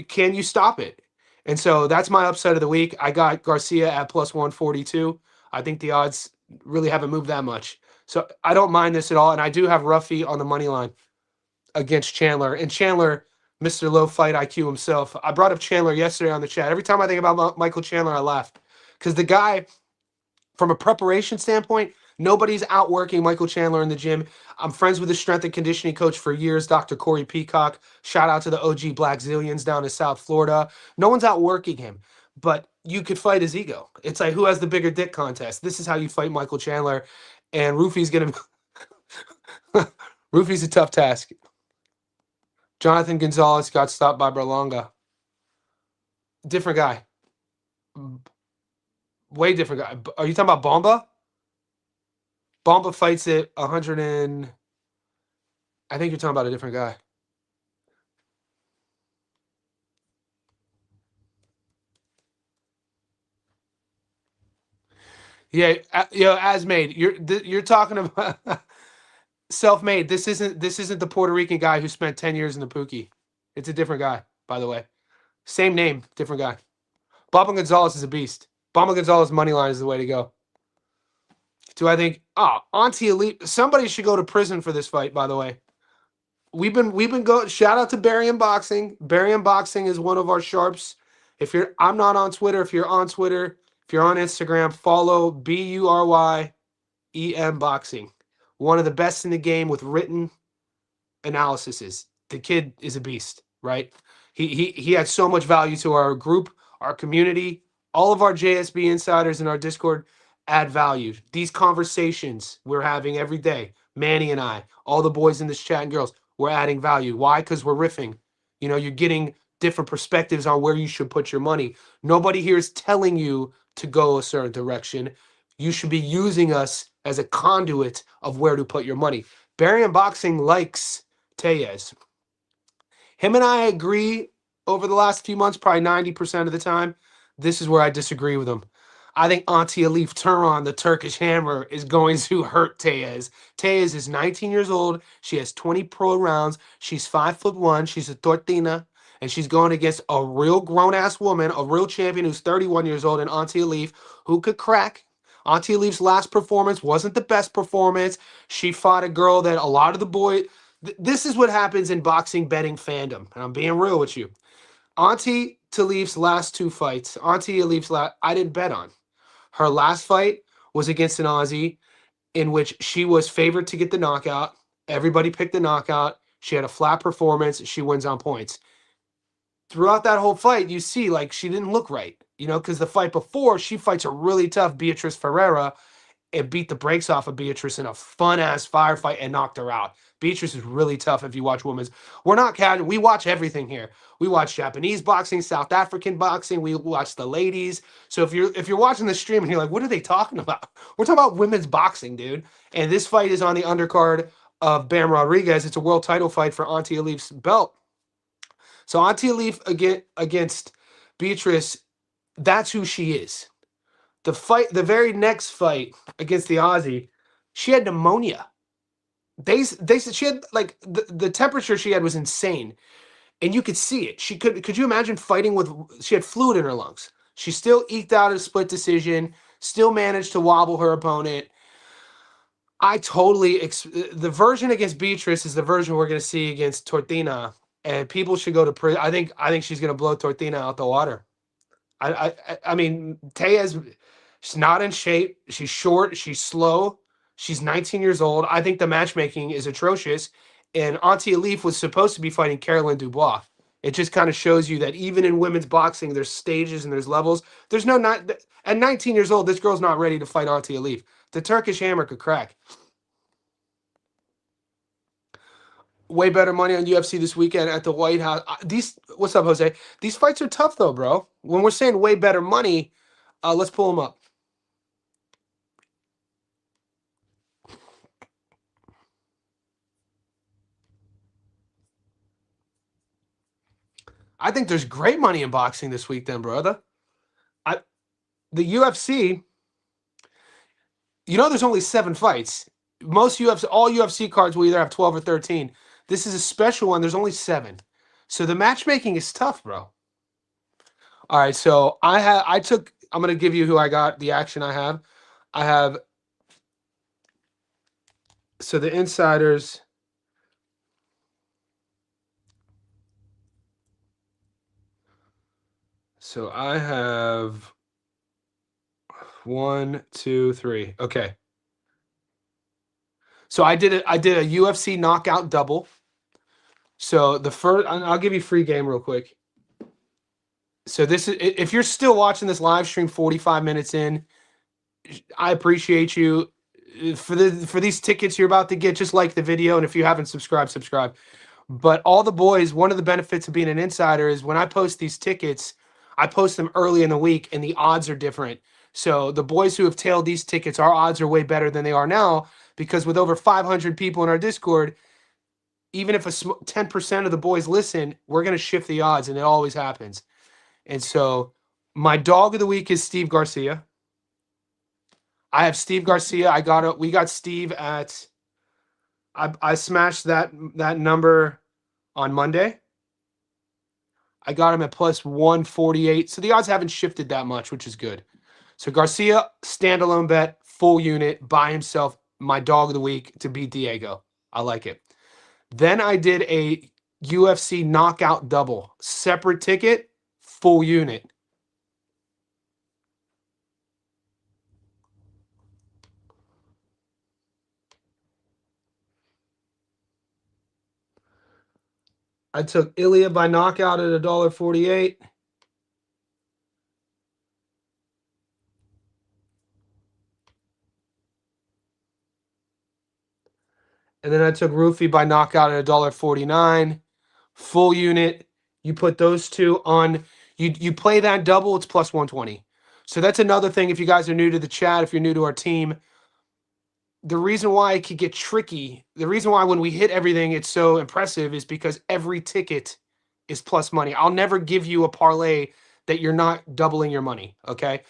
Can you stop it? And so that's my upset of the week. I got Garcia at plus 142. I think the odds really haven't moved that much. So I don't mind this at all. And I do have Ruffy on the money line against Chandler. And Chandler, Mr. Low Fight IQ himself. I brought up Chandler yesterday on the chat. Every time I think about Michael Chandler, I laugh. Because the guy, from a preparation standpoint, nobody's outworking Michael Chandler in the gym. I'm friends with his strength and conditioning coach for years, Dr. Corey Peacock. Shout out to the OG Black Zillions down in South Florida. No one's outworking him, but you could fight his ego. It's like, who has the bigger dick contest? This is how you fight Michael Chandler. And Roofy's going to... Roofy's a tough task. Jonathan Gonzalez got stopped by Berlanga. Different guy. Way different guy. Are you talking about Bomba? Bomba fights at 100 and... I think you're talking about a different guy. Yeah, as made. You're talking about self-made. This isn't the Puerto Rican guy who spent 10 years in the Pookie. It's a different guy, by the way. Same name, different guy. Baba Gonzalez is a beast. Baba Gonzalez money line is the way to go. Do I think? Auntie Elite. Somebody should go to prison for this fight. By the way, we've been going. Shout out to Barry Unboxing. Barry Unboxing is one of our sharps. I'm not on Twitter. If you're on Twitter, if you're on Instagram, follow BURYEM Boxing. One of the best in the game with written analyses. The kid is a beast, right? He had so much value to our group, our community, all of our JSB insiders in our Discord add value. These conversations we're having every day, Manny and I, all the boys in this chat and girls, we're adding value. Why? Because we're riffing. You're getting different perspectives on where you should put your money. Nobody here is telling you to go a certain direction. You should be using us as a conduit of where to put your money. Barry Unboxing likes Tellez. Him and I agree over the last few months, probably 90% of the time. This is where I disagree with him. I think Auntie Alif Turan, the Turkish hammer, is going to hurt Tellez. Tellez is 19 years old. She has 20 pro rounds. She's 5'1". She's a tortina. And she's going against a real grown-ass woman, a real champion who's 31 years old, and Auntie Alif, who could crack. Auntie Alif's last performance wasn't the best performance. She fought a girl that a lot of the boys... This is what happens in boxing betting fandom, and I'm being real with you. Auntie Talif's last two fights, I didn't bet on. Her last fight was against an Aussie in which she was favored to get the knockout. Everybody picked the knockout. She had a flat performance. She wins on points. Throughout that whole fight, you see, like, she didn't look right, because the fight before, she fights a really tough Beatrice Ferreira and beat the brakes off of Beatrice in a fun-ass firefight and knocked her out. Beatrice is really tough if you watch women's. We're not casual. We watch everything here. We watch Japanese boxing, South African boxing. We watch the ladies. So if you're watching the stream and you're like, what are they talking about? We're talking about women's boxing, dude. And this fight is on the undercard of Bam Rodriguez. It's a world title fight for Auntie Alif's belt. So Auntie Alif against Beatrice, that's who she is. The very next fight against the Aussie, she had pneumonia. They said she had, like, the temperature she had was insane, and you could see it. Could you imagine fighting with? She had fluid in her lungs. She still eked out a split decision. Still managed to wobble her opponent. The version against Beatrice is the version we're going to see against Tortina, and people should go to prison. I think she's going to blow Tortina out the water. I mean, Tellez, she's not in shape. She's short. She's slow. She's 19 years old. I think the matchmaking is atrocious. And Auntie Alif was supposed to be fighting Caroline Dubois. It just kind of shows you that even in women's boxing, there's stages and there's levels. At 19 years old, this girl's not ready to fight Auntie Alif. The Turkish hammer could crack. Way better money on UFC this weekend at the White House. What's up, Jose? These fights are tough, though, bro. When we're saying way better money, let's pull them up. I think there's great money in boxing this week, then, brother. The UFC, there's only 7 fights. All UFC cards will either have 12 or 13. This is a special one. There's only 7. So the matchmaking is tough, bro. All right, so I'm going to give you who I got, the action I have. So the insiders. So I have 1, 2, 3. Okay. So I did a UFC knockout double. So the first, I'll give you free game real quick. So this is, if you're still watching this live stream 45 minutes in, I appreciate you. For these tickets you're about to get, just like the video, and if you haven't subscribed, subscribe. But all the boys, one of the benefits of being an insider is when I post these tickets, I post them early in the week, and the odds are different. So the boys who have tailed these tickets, our odds are way better than they are now, because with over 500 people in our Discord, even if 10% of the boys listen, we're going to shift the odds, and it always happens. And so my dog of the week is Steve Garcia. I have Steve Garcia. We got Steve at. I smashed that number on Monday. I got him at plus 148. So the odds haven't shifted that much, which is good. So Garcia, standalone bet, full unit, by himself, my dog of the week to beat Diego. I like it. Then I did a UFC knockout double, separate ticket, full unit. I took Ilya by knockout at $1.48. And then I took Rufi by knockout at $1.49. Full unit. You put those two on. You play that double, it's plus 120. So that's another thing. If you guys are new to the chat, if you're new to our team, the reason why it could get tricky, the reason why when we hit everything it's so impressive is because every ticket is plus money. I'll never give you a parlay that you're not doubling your money, okay?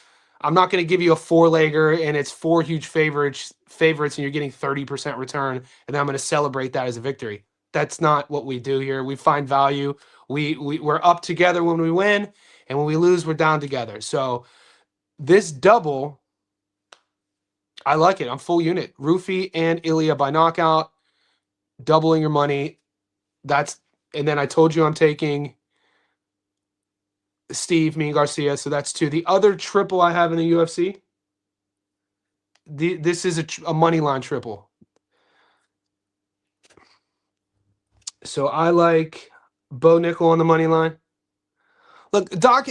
I'm not going to give you a four-legger and it's four huge favorites and you're getting 30% return and then I'm going to celebrate that as a victory. That's not what we do here. We find value. We're up together when we win, and when we lose, we're down together. So this double, I like it. I'm full unit. Rufi and Ilya by knockout, doubling your money. And then I told you I'm taking Steve, me, and Garcia. So that's two. The other triple I have in the UFC, this is a money line triple. So I like Bo Nickel on the money line. Look, Doc,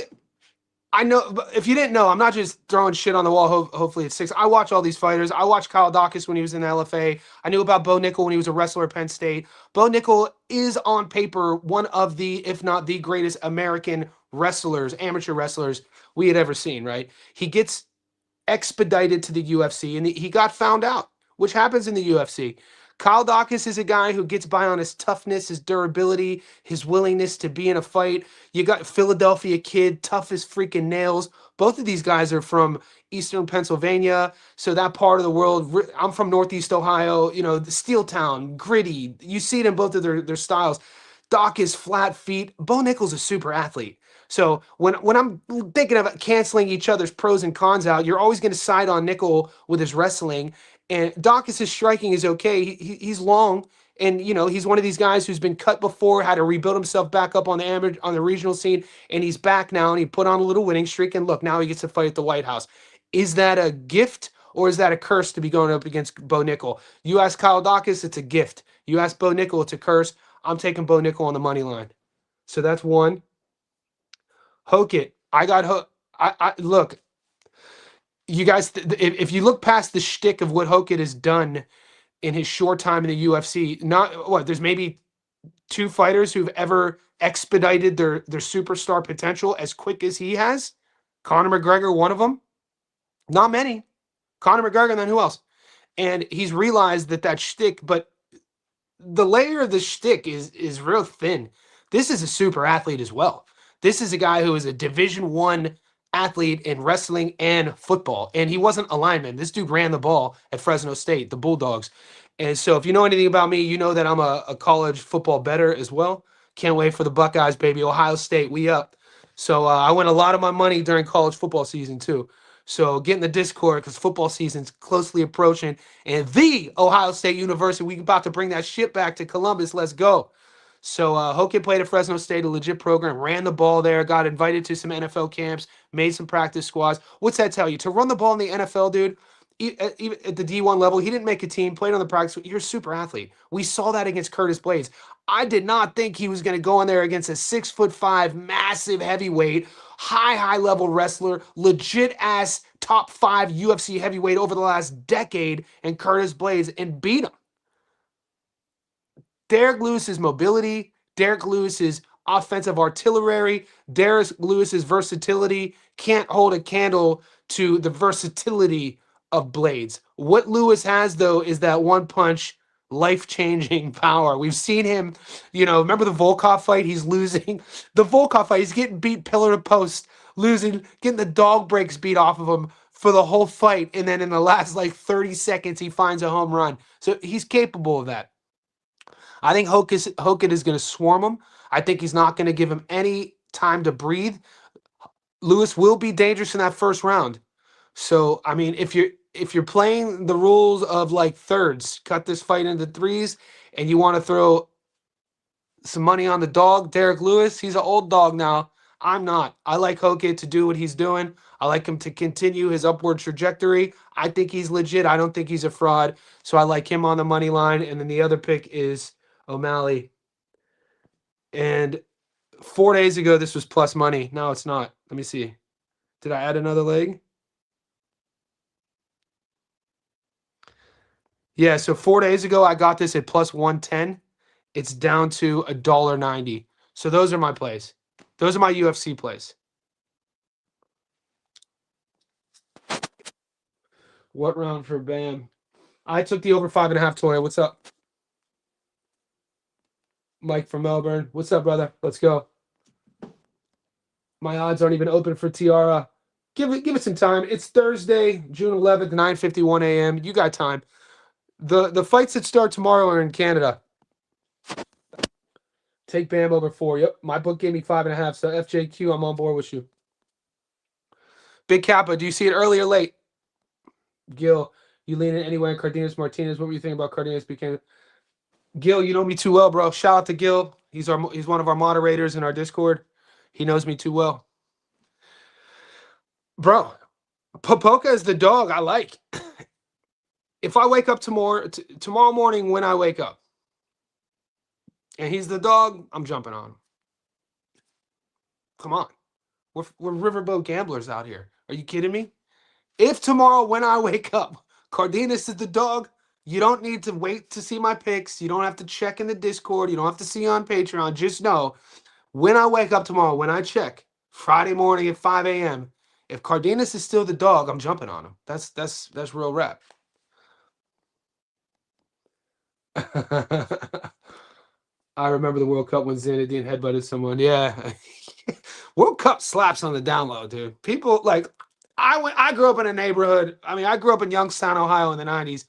I know, but if you didn't know, I'm not just throwing shit on the wall. Hopefully it's 6. I watch all these fighters. I watched Kyle Dawkins when he was in the LFA. I knew about Bo Nickel when he was a wrestler at Penn State. Bo Nickel is on paper one of the, if not the greatest American wrestlers, amateur wrestlers we had ever seen, right? He gets expedited to the UFC and he got found out, which happens in the UFC. Kyle Dawkins is a guy who gets by on his toughness, his durability, his willingness to be in a fight. You got Philadelphia kid, tough as freaking nails. Both of these guys are from Eastern Pennsylvania, so that part of the world. I'm from Northeast Ohio, the Steel Town, gritty. You see it in both of their styles. Doc is flat feet. Bo Nickel's a super athlete. So when I'm thinking about canceling each other's pros and cons out, you're always going to side on Nickel with his wrestling. And Dawkins' striking is okay. He's long, and he's one of these guys who's been cut before, had to rebuild himself back up on the regional scene, and he's back now. And he put on a little winning streak. And look, now he gets to fight at the White House. Is that a gift or is that a curse to be going up against Bo Nickel? You ask Kyle Dawkins, it's a gift. You ask Bo Nickel, it's a curse. I'm taking Bo Nickel on the money line. So that's one. Hoke it. I got hook. I look. You guys, if you look past the shtick of what Hoke has done in his short time in the UFC, there's maybe 2 fighters who've ever expedited their superstar potential as quick as he has. Conor McGregor, one of them. Not many. Conor McGregor, and then who else? And he's realized that shtick, but the layer of the shtick is real thin. This is a super athlete as well. This is a guy who is a Division I athlete in wrestling and football, and he wasn't a lineman. This dude ran the ball at Fresno State, the Bulldogs. And so if you know anything about me, you know that I'm a college football bettor as well. Can't wait for the Buckeyes, baby. Ohio State, we up. So I win a lot of my money during college football season too. So get in the Discord because football season's closely approaching. And the Ohio State University, we about to bring that shit back to Columbus. Let's go. So Hoke played at Fresno State, a legit program, ran the ball there, got invited to some NFL camps, made some practice squads. What's that tell you? To run the ball in the NFL, dude, even at the D1 level, he didn't make a team, played on the practice. You're a super athlete. We saw that against Curtis Blades. I did not think he was going to go in there against a 6'5", massive heavyweight, high level wrestler, legit ass top 5 UFC heavyweight over the last decade, and Curtis Blades, and beat him. Derek Lewis's mobility, Derek Lewis's offensive artillery, Derek Lewis's versatility can't hold a candle to the versatility of Blades. What Lewis has, though, is that one punch, life-changing power. We've seen him, remember the Volkov fight? He's losing. The Volkov fight, he's getting beat pillar to post, losing, getting the dog breaks beat off of him for the whole fight, and then in the last like 30 seconds, he finds a home run. So he's capable of that. I think Hogan is going to swarm him. I think he's not going to give him any time to breathe. Lewis will be dangerous in that first round. So I mean, if you're playing the rules of like thirds, cut this fight into threes, and you want to throw some money on the dog, Derek Lewis, he's an old dog now. I'm not. I like Hogan to do what he's doing. I like him to continue his upward trajectory. I think he's legit. I don't think he's a fraud. So I like him on the money line. And then the other pick is O'Malley. And 4 days ago, this was plus money. No, it's not. Let me see. Did I add another leg? Yeah, so 4 days ago, I got this at plus 110. It's down to $1.90. So those are my plays. Those are my UFC plays. What round for Bam? I took the over 5.5 Toya. What's up? Mike from Melbourne. What's up, brother? Let's go. My odds aren't even open for Tiara. Give it some time. It's Thursday, June 11th, 9:51 a.m. You got time. The fights that start tomorrow are in Canada. Take Bam over 4. Yep, my book gave me 5.5. So FJQ, I'm on board with you. Big Kappa, do you see it early or late? Gil, you lean in anyway in Cardenas Martinez. What were you thinking about Cardenas became? Gil, you know me too well, bro. Shout out to Gil. He's one of our moderators in our Discord. He knows me too well. Bro, Popoka is the dog I like. If I wake up tomorrow morning when I wake up and he's the dog, I'm jumping on him. Come on. We're riverboat gamblers out here. Are you kidding me? If tomorrow when I wake up, Cardenas is the dog, you don't need to wait to see my picks. You don't have to check in the Discord. You don't have to see on Patreon. Just know when I wake up tomorrow, when I check Friday morning at 5 a.m., if Cardenas is still the dog, I'm jumping on him. That's real rap. I remember the World Cup when Zinedine headbutted someone. Yeah. World Cup slaps on the download, dude. People like I grew up in a neighborhood. I mean, I grew up in Youngstown, Ohio in the 90s.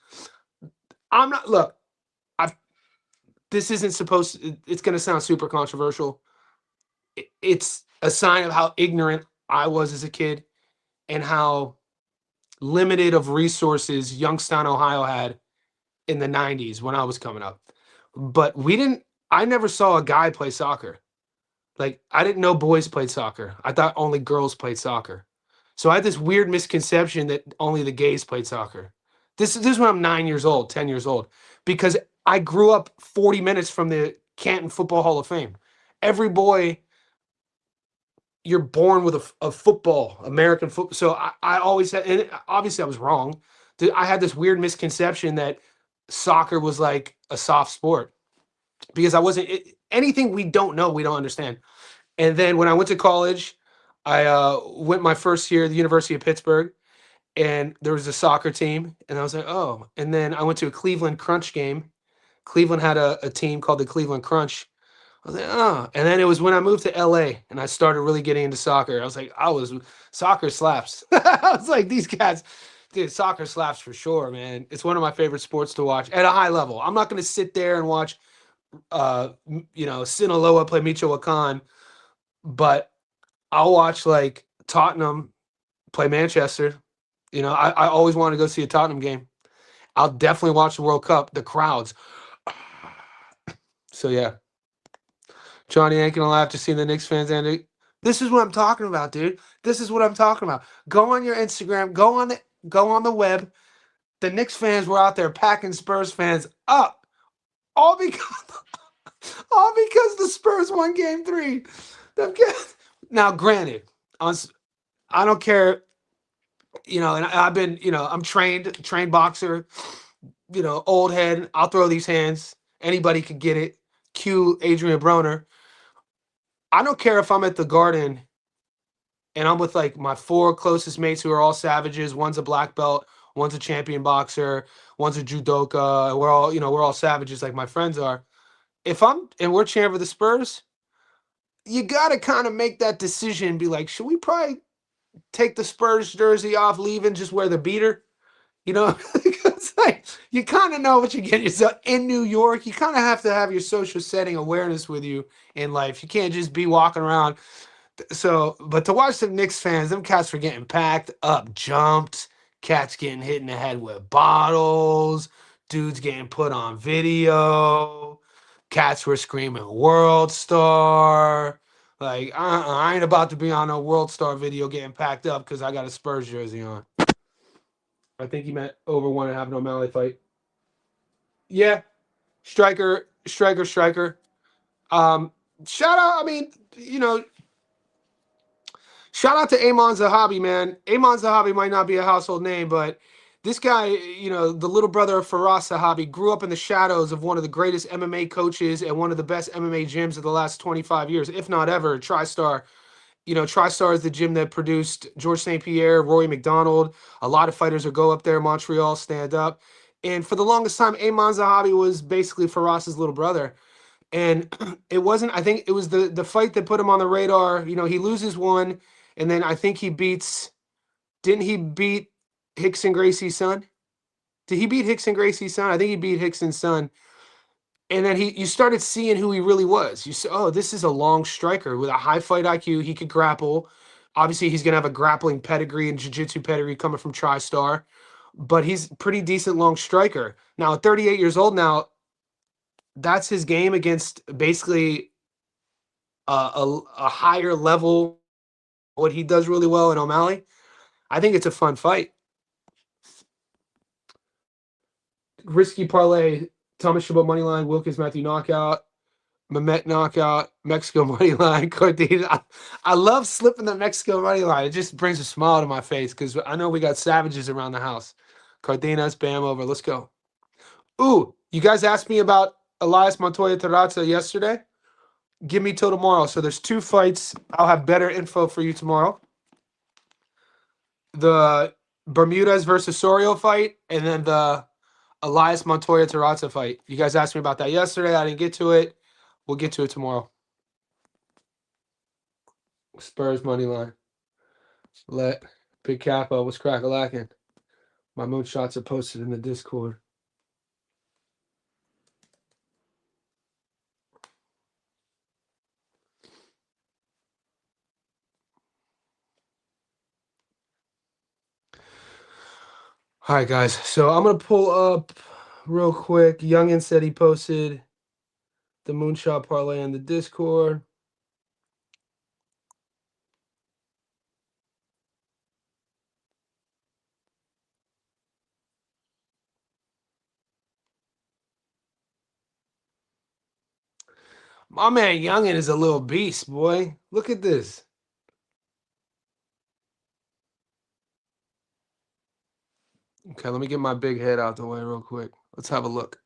I'm not look, this isn't supposed to, it's gonna sound super controversial. It's a sign of how ignorant I was as a kid and how limited of resources Youngstown, Ohio had in the 90s when I was coming up. But I never saw a guy play soccer. Like, I didn't know boys played soccer. I thought only girls played soccer. So I had this weird misconception that only the gays played soccer. This is when I'm 9 years old, 10 years old, because I grew up 40 minutes from the Canton Football Hall of Fame. Every boy, you're born with a football, American football. So I always had, and obviously I was wrong. I had this weird misconception that soccer was like a soft sport because I wasn't anything we don't know, we don't understand. And then when I went to college, I went my first year at the University of Pittsburgh, and there was a soccer team, and I was like, oh. And then I went to a Cleveland Crunch game. Cleveland had a team called the Cleveland Crunch. I was like, oh. And then it was when I moved to LA and I started really getting into soccer. I was like, soccer slaps. I was like, these guys, dude, soccer slaps for sure, man. It's one of my favorite sports to watch at a high level. I'm not going to sit there and watch, Sinaloa play Michoacan, but I'll watch like Tottenham play Manchester. I always want to go see a Tottenham game. I'll definitely watch the World Cup, the crowds. So yeah. Johnny ain't gonna laugh to see the Knicks fans, Andy. This is what I'm talking about, dude. This is what I'm talking about. Go on your Instagram, go on the web. The Knicks fans were out there packing Spurs fans up. All because the Spurs won game 3. Now, granted, I don't care, and I've been, I'm trained boxer, old head. I'll throw these hands. Anybody could get it. Cue Adrian Broner. I don't care if I'm at the Garden and I'm with like my 4 closest mates who are all savages. One's a black belt, one's a champion boxer, one's a judoka. We're all savages like my friends are. And we're cheering for the Spurs, you got to kind of make that decision and be like, should we probably take the Spurs jersey off, leave and just wear the beater. You know, it's like you kind of know what you get yourself in New York. You kind of have to have your social setting awareness with you in life. You can't just be walking around. So, but to watch some Knicks fans, them cats were getting packed up, jumped, cats getting hit in the head with bottles, dudes getting put on video, cats were screaming "World Star." Like, I ain't about to be on a World Star video getting packed up because I got a Spurs jersey on. I think he meant over one and a half an O'Malley fight. Yeah, striker. Um, shout out. I mean, shout out to Amon Zahabi, man. Amon Zahabi might not be a household name, but this guy, the little brother of Faraz Zahabi, grew up in the shadows of one of the greatest MMA coaches and one of the best MMA gyms of the last 25 years, if not ever, TriStar. TriStar is the gym that produced George St. Pierre, Rory McDonald. A lot of fighters will go up there, Montreal, stand up. And for the longest time, Amon Zahabi was basically Faraz's little brother. And it wasn't, I think it was the fight that put him on the radar. He loses one, and then I think didn't he beat Hickson Gracie's son? Did he beat Hickson Gracie's son? I think he beat Hickson's son. And then you started seeing who he really was. You said, oh, this is a long striker with a high fight IQ. He could grapple. Obviously, he's going to have a grappling pedigree and jiu-jitsu pedigree coming from TriStar. But he's a pretty decent long striker. Now, at 38 years old now, that's his game against basically a higher level, what he does really well in O'Malley. I think it's a fun fight. Risky parlay, Thomas Chabot money line, Wilkins Matthew knockout, Mamet knockout, Mexico money line, Cordina. I love slipping the Mexico money line. It just brings a smile to my face because I know we got savages around the house. Cardenas, bam, over. Let's go. Ooh, you guys asked me about Elias Montoya Terrazza yesterday. Give me till tomorrow. So there's 2 fights. I'll have better info for you tomorrow. The Bermudez versus Sorio fight, and then the Elias Montoya Terrazza fight. You guys asked me about that yesterday. I didn't get to it. We'll get to it tomorrow. Spurs money line. Let Big Capo. What's crack-a-lacking? My moonshots are posted in the Discord. All right, guys. So I'm going to pull up real quick. Youngin said he posted the moonshot parlay in the Discord. My man Youngin is a little beast, boy. Look at this. Okay, let me get my big head out the way real quick. Let's have a look.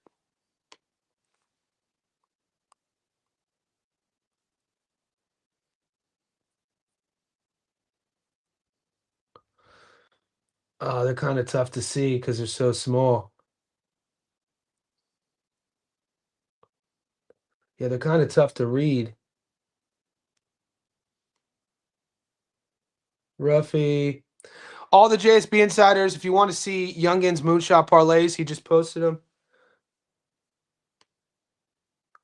They're kind of tough to see because they're so small. Yeah, they're kind of tough to read. Ruffy. All the JSB insiders, if you want to see Youngin's moonshot parlays, he just posted them.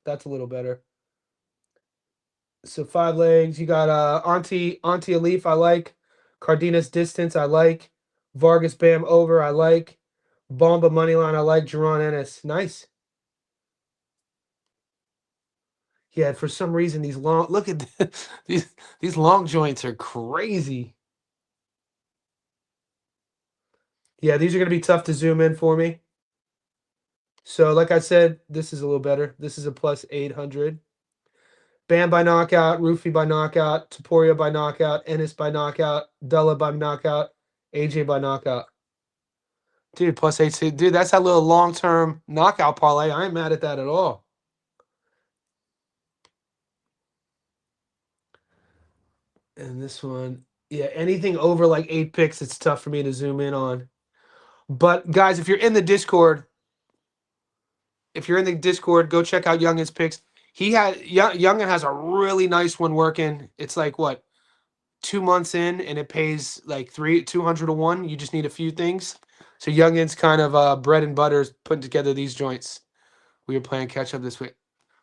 That's a little better. So 5 legs. You got Auntie Alif, I like. Cardenas distance, I like. Vargas Bam over, I like. Bomba moneyline, I like. Jerron Ennis. Nice. Yeah, for some reason these long look at these long joints are crazy. Yeah, these are gonna be tough to zoom in for me. So, like I said, this is a little better. This is a plus 800. Bam by knockout, Rufy by knockout, Taporia by knockout, Ennis by knockout, Della by knockout, AJ by knockout. Dude, plus 8. Dude, that's that little long-term knockout parlay. I ain't mad at that at all. And this one, yeah, anything over like 8 picks, it's tough for me to zoom in on. But guys, if you're in the Discord, go check out Youngin's picks. Youngin has a really nice one working. It's like what? 2 months in, and it pays like 200 to 1. You just need a few things. So Youngin's kind of bread and butter is putting together these joints. We were playing catch up this week.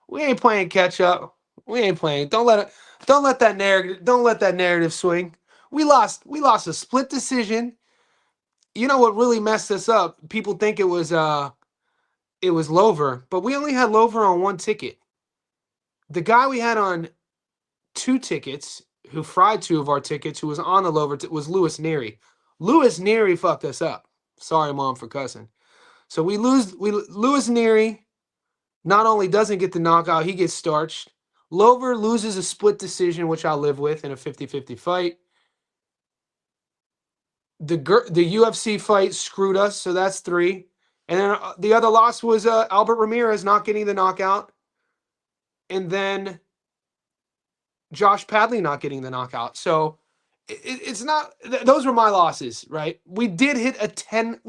We ain't playing catch up. We ain't playing. Don't let that narrative swing. We lost a split decision. You know what really messed us up? People think it was Lover, but we only had Lover on one ticket. The guy we had on 2 tickets, who fried 2 of our tickets, who was on the Lover, was Lewis Neary. Lewis Neary fucked us up. Sorry, Mom, for cussing. So Lewis Neary not only doesn't get the knockout, he gets starched. Lover loses a split decision, which I'll live with in a 50-50 fight. The UFC fight screwed us, so that's 3. And then the other loss was Albert Ramirez not getting the knockout. And then Josh Padley not getting the knockout. So it's not, those were my losses, right? We did hit a 10,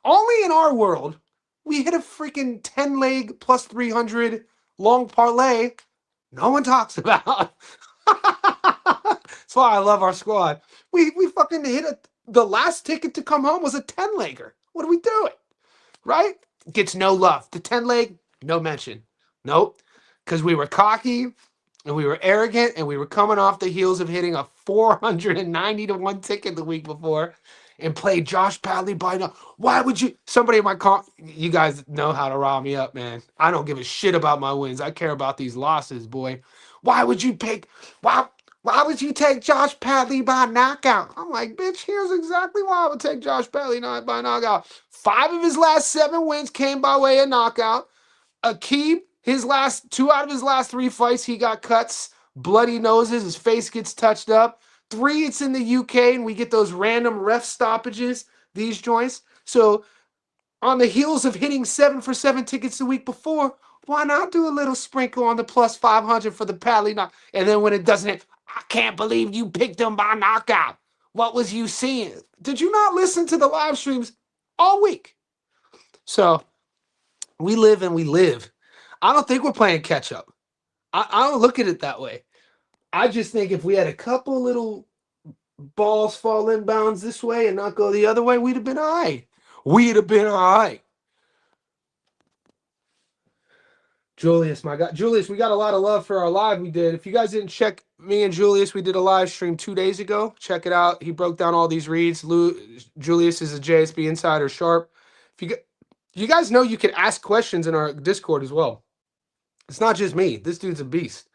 only in our world, we hit a freaking 10 leg plus 300 long parlay no one talks about. That's why I love our squad. We fucking hit the last ticket to come home was a 10 legger. What are we doing? Right? Gets no love. The 10 leg, no mention. Nope. Because we were cocky and we were arrogant and we were coming off the heels of hitting a 490 to 1 ticket the week before and played Josh Padley by now. Why would you? Somebody in my car, you guys know how to rile me up, man. I don't give a shit about my wins. I care about these losses, boy. Why would you pick? Why would you take Josh Padley by knockout? I'm like, bitch, here's exactly why I would take Josh Padley by knockout. 5 of his last 7 wins came by way of knockout. Aqib, 2 out of his last 3 fights, he got cuts, bloody noses, his face gets touched up. 3, it's in the UK, and we get those random ref stoppages, these joints. So on the heels of hitting 7 for 7 tickets the week before, why not do a little sprinkle on the plus 500 for the Padley knock? And then when it doesn't hit, I can't believe you picked him by knockout. What was you seeing? Did you not listen to the live streams all week? So we live and we live. I don't think we're playing catch up. I don't look at it that way. I just think if we had a couple little balls fall inbounds this way and not go the other way, we'd have been all right. We'd have been all right. Julius, my God. Julius, we got a lot of love for our live we did. If you guys didn't check me and Julius, we did a live stream 2 days ago. Check it out. He broke down all these reads. Julius is a JSB insider sharp. If you guys know you can ask questions in our Discord as well. It's not just me. This dude's a beast.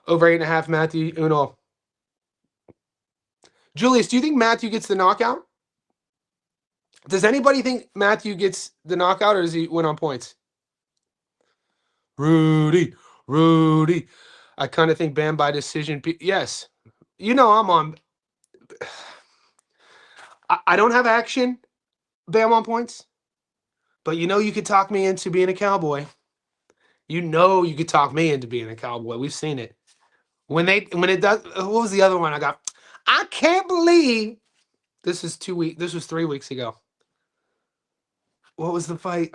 Over 8.5, Matthew Uno. Julius, do you think Matthew gets the knockout? Does anybody think Matthew gets the knockout, or does he win on points? Rudy. I kind of think Bam by decision. Yes. You know I'm on. I don't have action, Bam on points. But you know you could talk me into being a cowboy. You know you could talk me into being a cowboy. We've seen it. When it does, what was the other one I got? I can't believe this is 2 weeks. This was 3 weeks ago. What was the fight?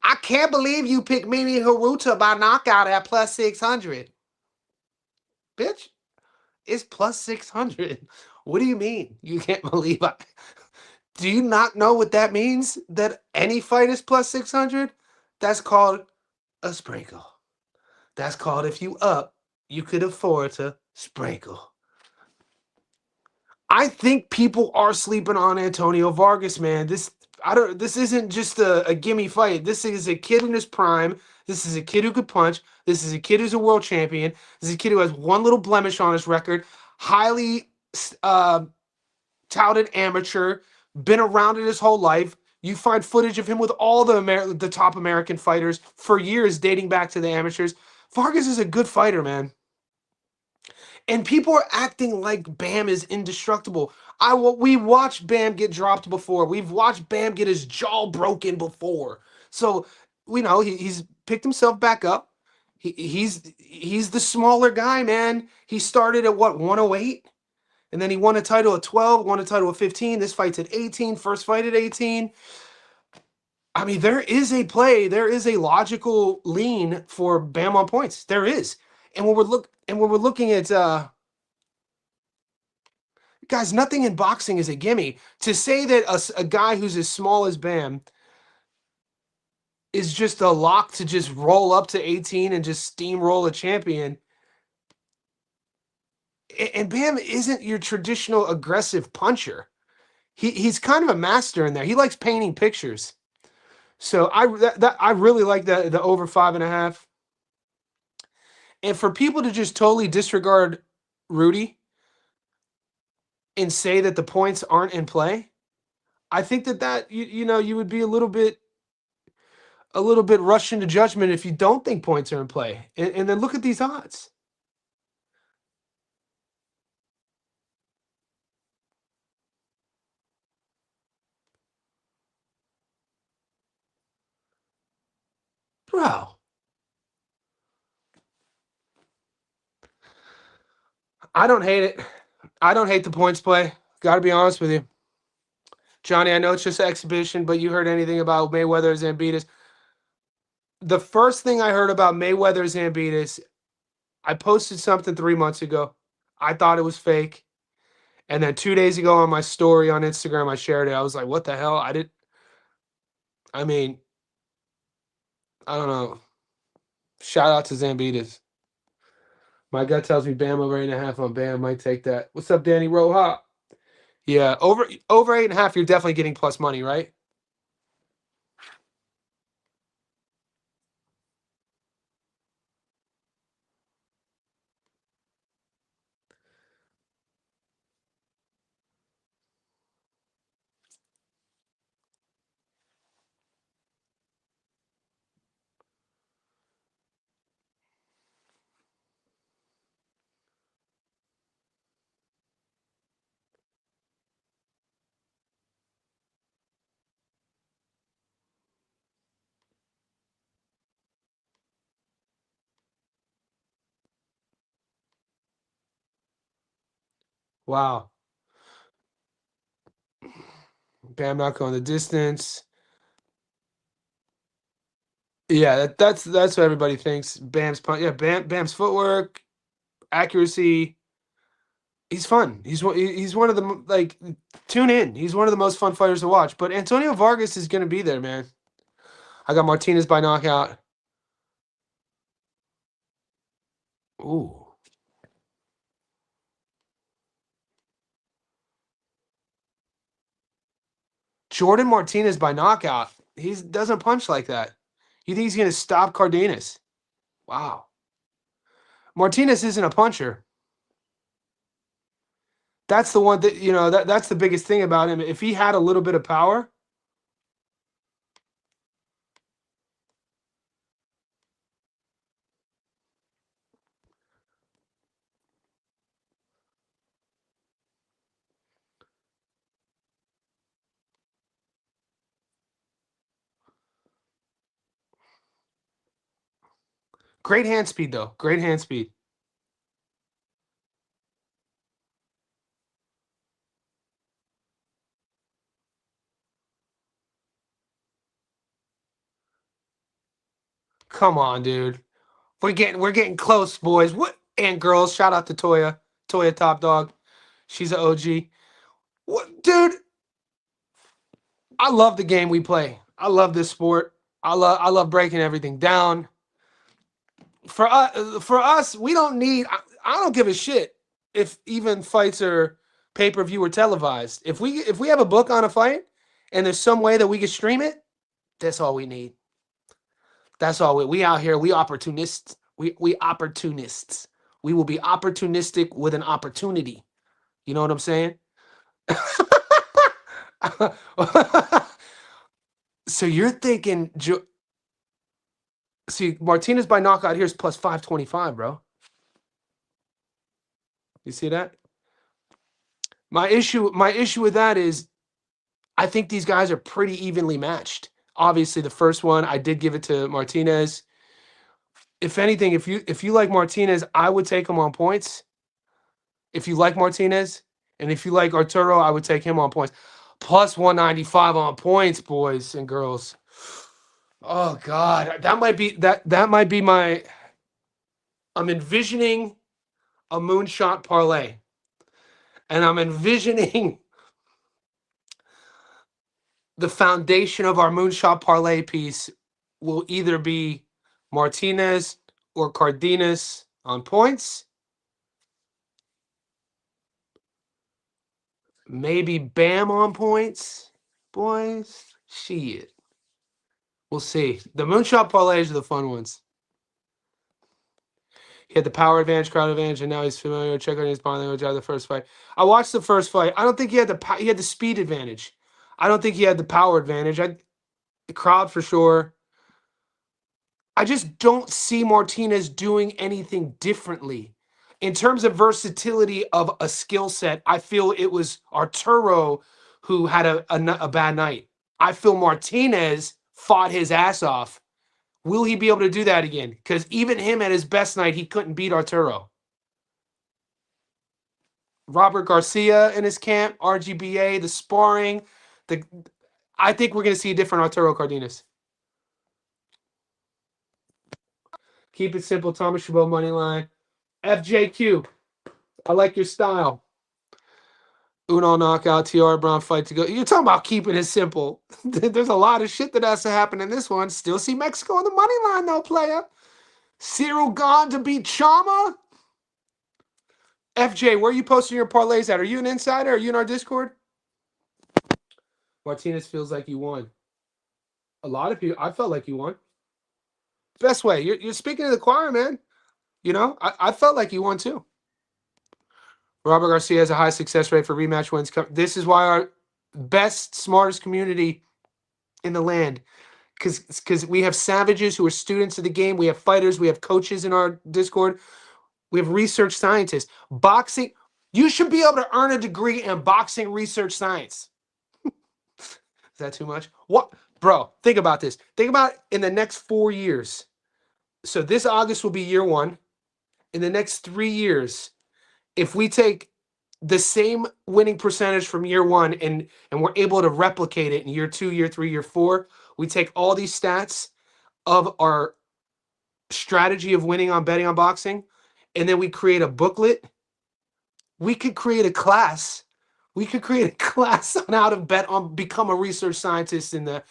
I can't believe you picked Mimi Haruta by knockout at plus 600. Bitch, it's plus 600. What do you mean? You can't believe Do you not know what that means? That any fight is plus 600? That's called a sprinkle. That's called if you up, you could afford to sprinkle. I think people are sleeping on Antonio Vargas, man. This isn't just a gimme fight. This is a kid in his prime. This is a kid who could punch. This is a kid who's a world champion. This is a kid who has one little blemish on his record. Highly touted amateur. Been around it his whole life. You find footage of him with all the top American fighters for years, dating back to the amateurs. Vargas is a good fighter, man. And people are acting like Bam is indestructible. We watched Bam get dropped before. We've watched Bam get his jaw broken before. So we know he's picked himself back up. He's the smaller guy, man. He started at what, 108? And then he won a title at 12, won a title at 15. This fight's at 18, first fight at 18. I mean, there is a play. There is a logical lean for Bam on points. There is. And when we're looking at guys, nothing in boxing is a gimme. To say that a guy who's as small as Bam is just a lock to just roll up to 18 and just steamroll a champion. And Bam isn't your traditional aggressive puncher. He's kind of a master in there. He likes painting pictures. So I really like the over 5.5. And for people to just totally disregard Rudy and say that the points aren't in play, I think that you would be a little bit rushed into judgment if you don't think points are in play. And then look at these odds. Bro, I don't hate it. I don't hate the points play. Got to be honest with you. Johnny, I know it's just an exhibition, but you heard anything about Mayweather Zambitas? The first thing I heard about Mayweather Zambitas, I posted something 3 months ago. I thought it was fake. And then 2 days ago on my story on Instagram, I shared it. I was like, what the hell? I mean, I don't know. Shout out to Zambitas. My gut tells me Bam over 8.5 on Bam. Might take that. What's up, Danny Roja? Yeah, over 8.5, you're definitely getting plus money, right? Wow. Bam not going the distance. Yeah, that's what everybody thinks. Bam's punch. Yeah, Bam's footwork, accuracy. He's fun. He's one of the like tune in. He's one of the most fun fighters to watch. But Antonio Vargas is going to be there, man. I got Martinez by knockout. Ooh. Jordan Martinez by knockout. He doesn't punch like that. You think he's going to stop Cardenas? Wow. Martinez isn't a puncher. That's the one that that's the biggest thing about him. If he had a little bit of power, great hand speed though. Great hand speed. Come on, dude. We're getting close, boys. What and girls? Shout out to Toya. Toya Top Dog. She's an OG. What, dude? I love the game we play. I love this sport. I love breaking everything down. For us, we don't need. I don't give a shit if even fights are pay-per-view or televised. If we have a book on a fight and there's some way that we can stream it, that's all we need. That's all we out here. We opportunists. We opportunists. We will be opportunistic with an opportunity. You know what I'm saying? So you're thinking, see, Martinez by knockout here's plus 525, bro. You see that? My issue with that is I think these guys are pretty evenly matched. Obviously, the first one I did give it to Martinez. If anything, if you like Martinez, I would take him on points. If you like Martinez, and if you like Arturo, I would take him on points. Plus 195 on points, boys and girls. Oh God, that might be my. I'm envisioning a moonshot parlay. And I'm envisioning the foundation of our moonshot parlay piece will either be Martinez or Cardenas on points. Maybe Bam on points. Boys, shit. We'll see. The moonshot parlays are the fun ones. He had the power advantage, crowd advantage, and now he's familiar with checking his bond language out of the first fight. I watched the first fight. I don't think he had the speed advantage. I don't think he had the power advantage. The crowd for sure. I just don't see Martinez doing anything differently. In terms of versatility of a skill set, I feel it was Arturo who had a bad night. I feel Martinez fought his ass off. Will he be able to do that again? Because even him at his best night, he couldn't beat Arturo. Robert Garcia in his camp, RGBA, the sparring. I think we're going to see a different Arturo Cardenas. Keep it simple. Thomas Chabot money line. FJQ. I like your style. Uno knockout, TR Brown fight to go. You're talking about keeping it simple. There's a lot of shit that has to happen in this one. Still see Mexico on the money line, though, player. Cyril gone to beat Chama. FJ, where are you posting your parlays at? Are you an insider? Are you in our Discord? Martinez feels like you won. A lot of people, I felt like you won. Best way. You're speaking to the choir, man. You know, I felt like you won too. Robert Garcia has a high success rate for rematch wins. This is why our best, smartest community in the land, because we have savages who are students of the game. We have fighters. We have coaches in our Discord. We have research scientists. Boxing, you should be able to earn a degree in boxing research science. Is that too much? What, bro? Think about this. Think about in the next 4 years. So this August will be year 1. In the next 3 years, if we take the same winning percentage from year 1 and we're able to replicate it in year 2, year 3, year 4, we take all these stats of our strategy of winning on betting on boxing, and then we create a booklet. We could create a class. We could create a class on how to bet on, become a research scientist in the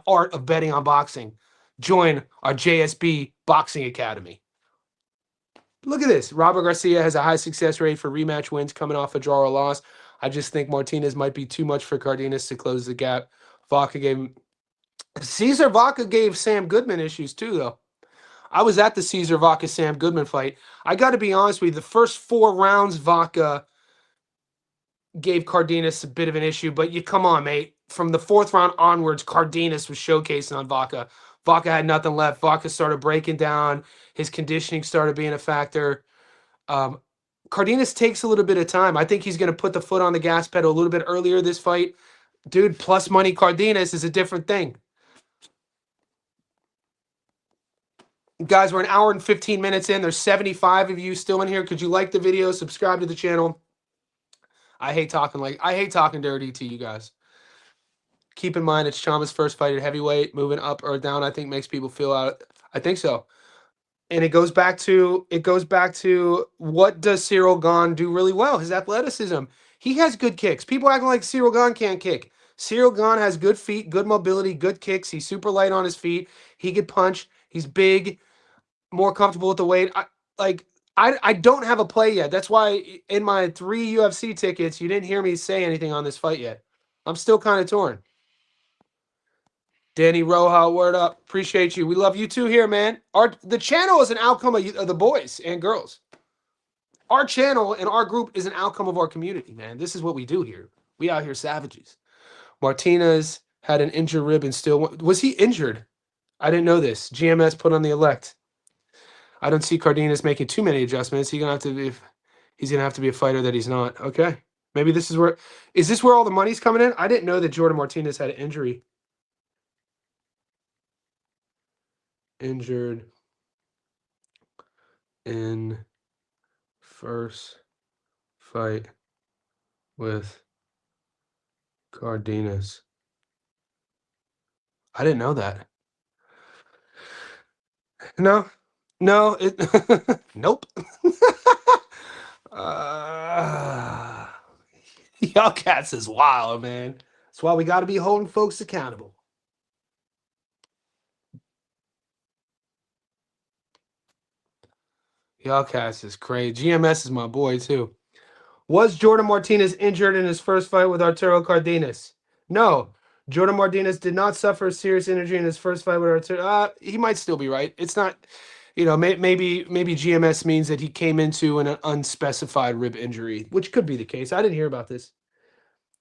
art of betting on boxing. Join our JSB Boxing Academy. Look at this. Robert Garcia has a high success rate for rematch wins coming off a draw or loss. I just think Martinez might be too much for Cardenas to close the gap. Cesar Vaca gave Sam Goodman issues too, though. I was at the Cesar Vaca Sam Goodman fight. I got to be honest with you. The first 4 rounds, Vaca gave Cardenas a bit of an issue, but you come on, mate. From the 4th round onwards, Cardenas was showcasing on Vaca. Vaca had nothing left. Vaca started breaking down. His conditioning started being a factor. Cardenas takes a little bit of time. I think he's going to put the foot on the gas pedal a little bit earlier this fight. Dude, plus money Cardenas is a different thing. Guys, we're an hour and 15 minutes in. There's 75 of you still in here. Could you like the video? Subscribe to the channel. I hate talking dirty to you guys. Keep in mind, it's Chama's first fight at heavyweight. Moving up or down, I think, makes people feel out. I think so. And it goes back to what does Cyril Gane do really well? His athleticism. He has good kicks. People acting like Cyril Gane can't kick. Cyril Gane has good feet, good mobility, good kicks. He's super light on his feet. He could punch. He's big, more comfortable with the weight. I don't have a play yet. That's why in my 3 UFC tickets, you didn't hear me say anything on this fight yet. I'm still kind of torn. Danny Roja, word up. Appreciate you. We love you too here, man. The channel is an outcome of the boys and girls. Our channel and our group is an outcome of our community, man. This is what we do here. We out here savages. Martinez had an injured rib and still was he injured? I didn't know this. GMS put on the elect. I don't see Cardenas making too many adjustments. He's gonna have to be a fighter that he's not. Okay. Maybe this is where all the money's coming in? I didn't know that Jordan Martinez had an injury. Injured in first fight with Cardenas. I didn't know that. No, No, nope. uh, y'all cats is wild, man. That's why we got to be holding folks accountable. Y'all cats is crazy. GMS is my boy too. Was Jordan Martinez injured in his first fight with Arturo Cardenas? No. Jordan Martinez did not suffer a serious injury in his first fight with Arturo. He might still be right. It's not, maybe GMS means that he came into an unspecified rib injury, which could be the case. I didn't hear about this.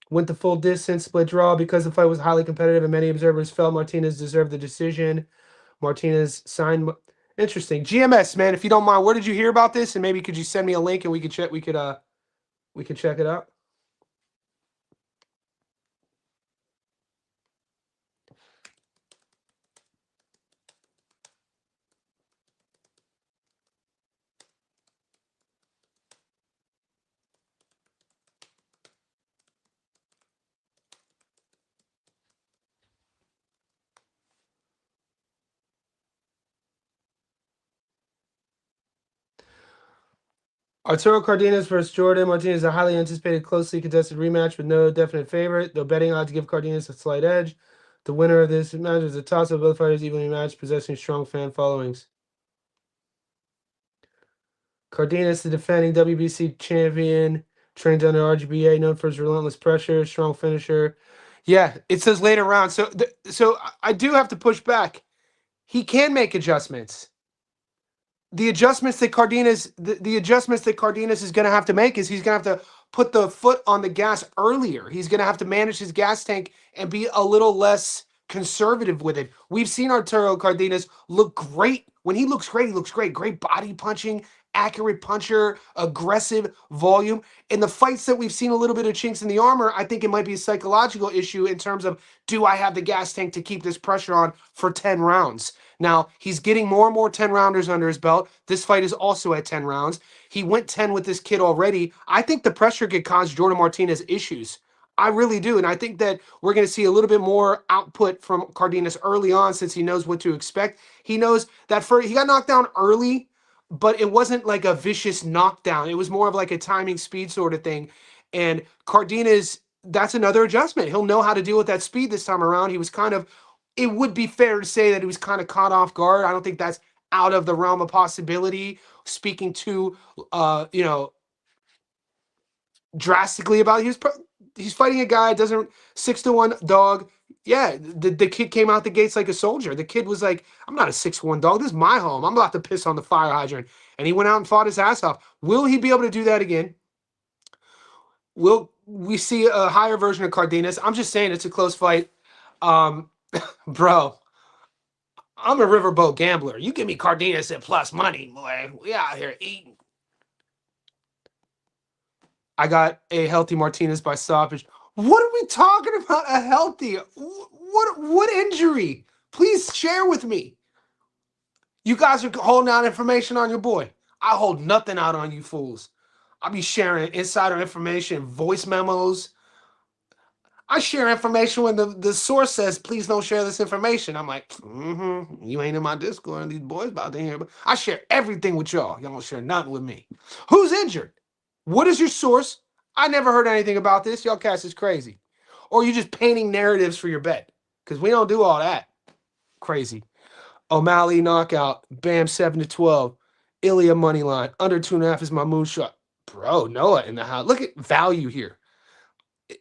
Went the full distance, split draw because the fight was highly competitive and many observers felt Martinez deserved the decision. Martinez signed. Interesting. GMS, man, if you don't mind, where did you hear about this? And maybe could you send me a link and we could check. We could check it out. Arturo Cardenas versus Jordan Martinez is a highly anticipated, closely contested rematch with no definite favorite, though betting odds give Cardenas a slight edge. The winner of this match is a toss-up. Both fighters evenly matched, possessing strong fan followings. Cardenas, the defending WBC champion, trains under RGBA, known for his relentless pressure, strong finisher. Yeah, it says later round. So I do have to push back. He can make adjustments. The adjustments that Cardenas is going to have to make is he's going to have to put the foot on the gas earlier. He's going to have to manage his gas tank and be a little less conservative with it. We've seen Arturo Cardenas look great. When he looks great, he looks great. Great body punching, accurate puncher, aggressive volume. In the fights that we've seen a little bit of chinks in the armor, I think it might be a psychological issue in terms of, do I have the gas tank to keep this pressure on for 10 rounds? Now, he's getting more and more 10 rounders under his belt. This fight is also at 10 rounds. He went 10 with this kid already. I think the pressure could cause Jordan Martinez issues. I really do. And I think that we're going to see a little bit more output from Cardenas early on, since he knows what to expect. He knows that he got knocked down early, but it wasn't like a vicious knockdown. It was more of like a timing speed sort of thing. And Cardenas, that's another adjustment. He'll know how to deal with that speed this time around. He was kind of, it would be fair to say that he was kind of caught off guard. I don't think that's out of the realm of possibility, speaking to drastically about it. He's fighting a guy, doesn't 6-1 dog. Yeah, the kid came out the gates like a soldier. The kid was like, I'm not a 6-1 dog. This is my home. I'm about to piss on the fire hydrant. And he went out and fought his ass off. Will he be able to do that again? Will we see a higher version of Cardenas? I'm just saying it's a close fight. Bro, I'm a riverboat gambler. You give me Cardenas at plus money, boy. We out here eating. I got a healthy Martinez by stoppage. What are we talking about? A healthy? What injury? Please share with me. You guys are holding out information on your boy. I hold nothing out on you fools. I'll be sharing insider information, voice memos. I share information when the source says, please don't share this information. I'm like, you ain't in my Discord and these boys about to hear. But I share everything with y'all. Y'all don't share nothing with me. Who's injured? What is your source? I never heard anything about this. Y'all cast is crazy. Or you just painting narratives for your bet. Because we don't do all that. Crazy. O'Malley knockout. Bam 7-12. Ilya money line. Under 2.5 is my moonshot. Bro, Noah in the house. Look at value here.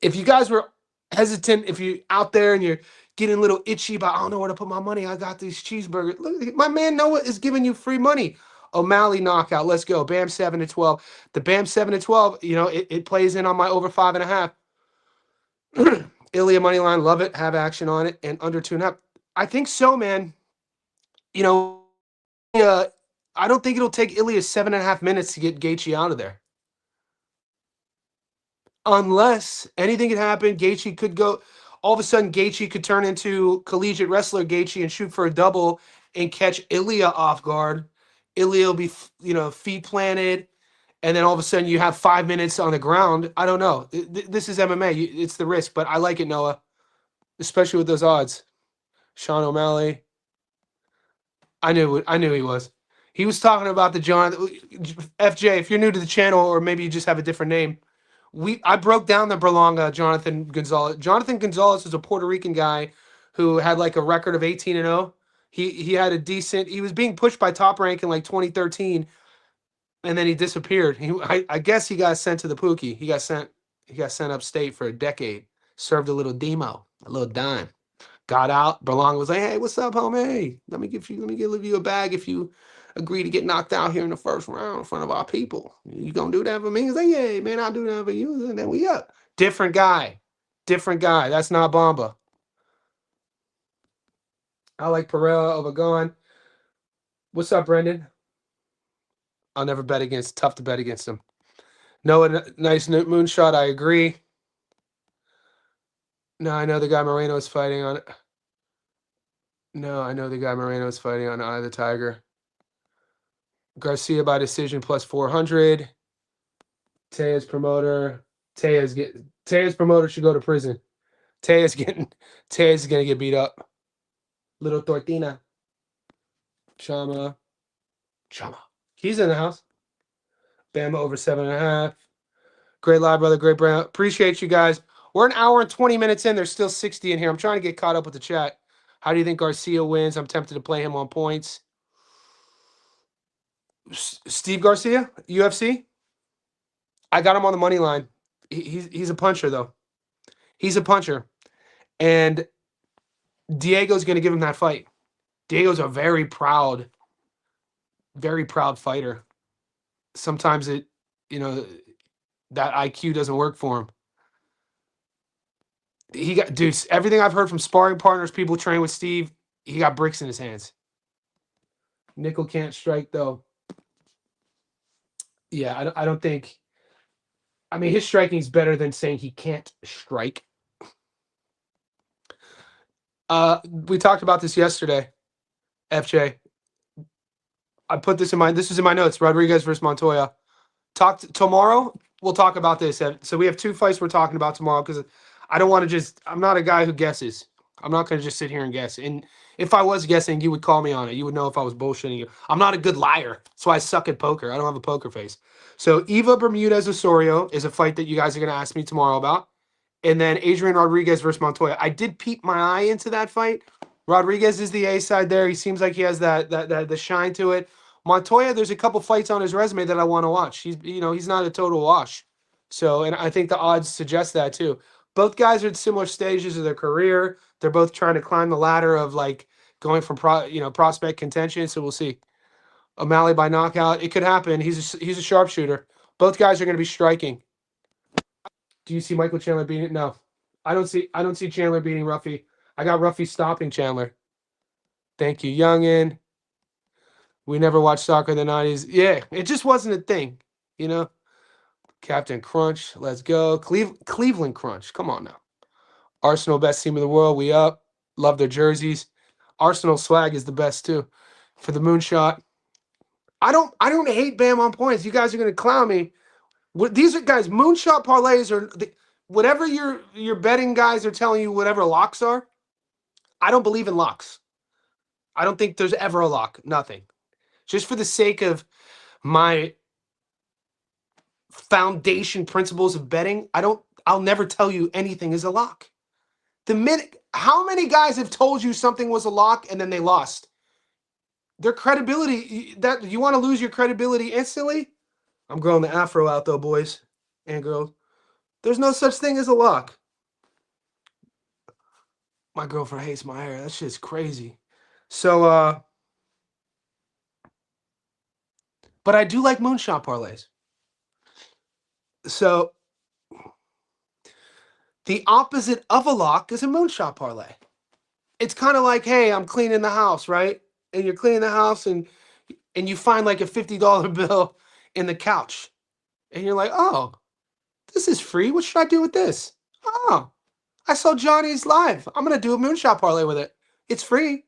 If you guys were hesitant, if you're out there and you're getting a little itchy about, I don't know where to put my money, I got these cheeseburgers. Look, my man Noah is giving you free money. O'Malley knockout. Let's go. Bam 7-12. The Bam 7-12, it plays in on my over 5.5. Ilya money line, love it. Have action on it. And under 2.5. I think so, man. I don't think it'll take Ilya 7.5 minutes to get Gaethje out of there. Unless anything could happen, Gaethje could go. All of a sudden, Gaethje could turn into collegiate wrestler Gaethje and shoot for a double and catch Ilya off guard. Ilya will be, feet planted, and then all of a sudden you have 5 minutes on the ground. I don't know. This is MMA. It's the risk, but I like it, Noah, especially with those odds. Sean O'Malley. I knew he was. He was talking about the John FJ. If you're new to the channel, or maybe you just have a different name, I broke down the Berlanga Jonathan Gonzalez. Jonathan Gonzalez is a Puerto Rican guy who had like a record of 18-0. He had a decent. He was being pushed by Top Rank in like 2013, and then he disappeared. I guess he got sent to the Pookie. He got sent upstate for a decade. Served a little demo, a little dime. Got out. Berlanga was like, "Hey, what's up, homie? Let me give you a bag if you agree to get knocked out here in the first round in front of our people. You gonna do that for me?" He's like, "Yeah, man, I'll do that for you." And then we up. Different guy. That's not Bamba. I like Pereira over Gone. What's up, Brendan? I'll never bet against. Tough to bet against him. No, nice moonshot. I agree. No, I know the guy Moreno is fighting on it. No, I know the guy Moreno is fighting on Eye of the Tiger. Garcia by decision plus 400. Tea's promoter. Tea's promoter should go to prison. Tea's gonna get beat up. Little Tortina. Chama. He's in the house. Bama over 7.5. Great live, brother. Great brand. Appreciate you guys. We're an hour and 20 minutes in. There's still 60 in here. I'm trying to get caught up with the chat. How do you think Garcia wins? I'm tempted to play him on points. Steve Garcia, UFC. I got him on the money line. He's a puncher, though. He's a puncher. And Diego's going to give him that fight. Diego's a very proud fighter. Sometimes that IQ doesn't work for him. Dude, everything I've heard from sparring partners, people train with Steve, he got bricks in his hands. Nickel can't strike, though. Yeah, I don't think. I mean, his striking is better than saying he can't strike. We talked about this yesterday, FJ. I put this is in my notes. Rodriguez versus Montoya. Tomorrow. We'll talk about this. So we have 2 fights we're talking about tomorrow because I don't want to I'm not a guy who guesses. I'm not going to just sit here and guess. And if I was guessing, you would call me on it. You would know if I was bullshitting you. I'm not a good liar. That's why I suck at poker. I don't have a poker face. So Eva Bermudez Osorio is a fight that you guys are going to ask me tomorrow about. And then Adrian Rodriguez versus Montoya. I did peep my eye into that fight. Rodriguez is the A side there. He seems like he has the shine to it. Montoya, there's a couple fights on his resume that I want to watch. He's not a total wash. So, and I think the odds suggest that too. Both guys are at similar stages of their career. They're both trying to climb the ladder of like going from prospect contention. So we'll see. O'Malley by knockout. It could happen. He's a sharpshooter. Both guys are going to be striking. Do you see Michael Chandler beating it? No. I don't see Chandler beating Ruffy. I got Ruffy stopping Chandler. Thank you, youngin. We never watched soccer in the 90s. Yeah, it just wasn't a thing, Captain Crunch, let's go. Cleveland Crunch, come on now. Arsenal, best team in the world. We up. Love their jerseys. Arsenal swag is the best too. For the moonshot. I don't hate Bam on points. You guys are gonna clown me. These are guys, moonshot parlays are whatever your betting guys are telling you, whatever locks are. I don't believe in locks. I don't think there's ever a lock. Nothing. Just for the sake of my foundation principles of betting, I'll never tell you anything is a lock. How many guys have told you something was a lock and then they lost? Their credibility, that you want to lose your credibility instantly? I'm growing the afro out though, boys and girls. There's no such thing as a lock. My girlfriend hates my hair. That shit's crazy. So, but I do like moonshot parlays. So the opposite of a lock is a moonshot parlay. It's kind of like, hey, I'm cleaning the house, right? And you're cleaning the house and you find like a $50 bill in the couch. And you're like, oh, this is free. What should I do with this? Oh, I saw Johnny's live. I'm going to do a moonshot parlay with it. It's free.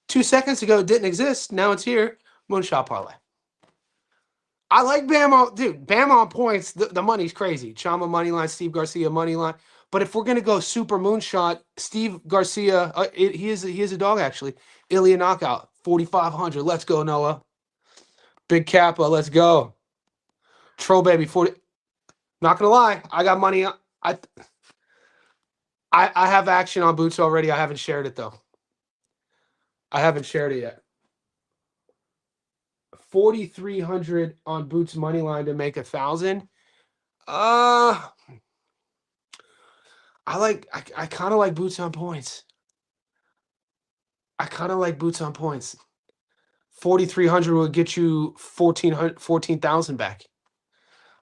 2 seconds ago, it didn't exist. Now it's here. Moonshot parlay. I like Bam on, dude. Bam on points. The money's crazy. Chama money line, Steve Garcia money line. But if we're gonna go super moonshot, Steve Garcia, he is a dog actually. Ilya knockout, 4,500. Let's go, Noah. Big Kappa, let's go. Troll baby 40. Not gonna lie, I got money. I have action on Boots already. I haven't shared it though. I haven't shared it yet. 4,300 on Boots money line to make 1,000. I kind of like Boots on points. I kind of like Boots on points. 4,300 will get you 14,000 back.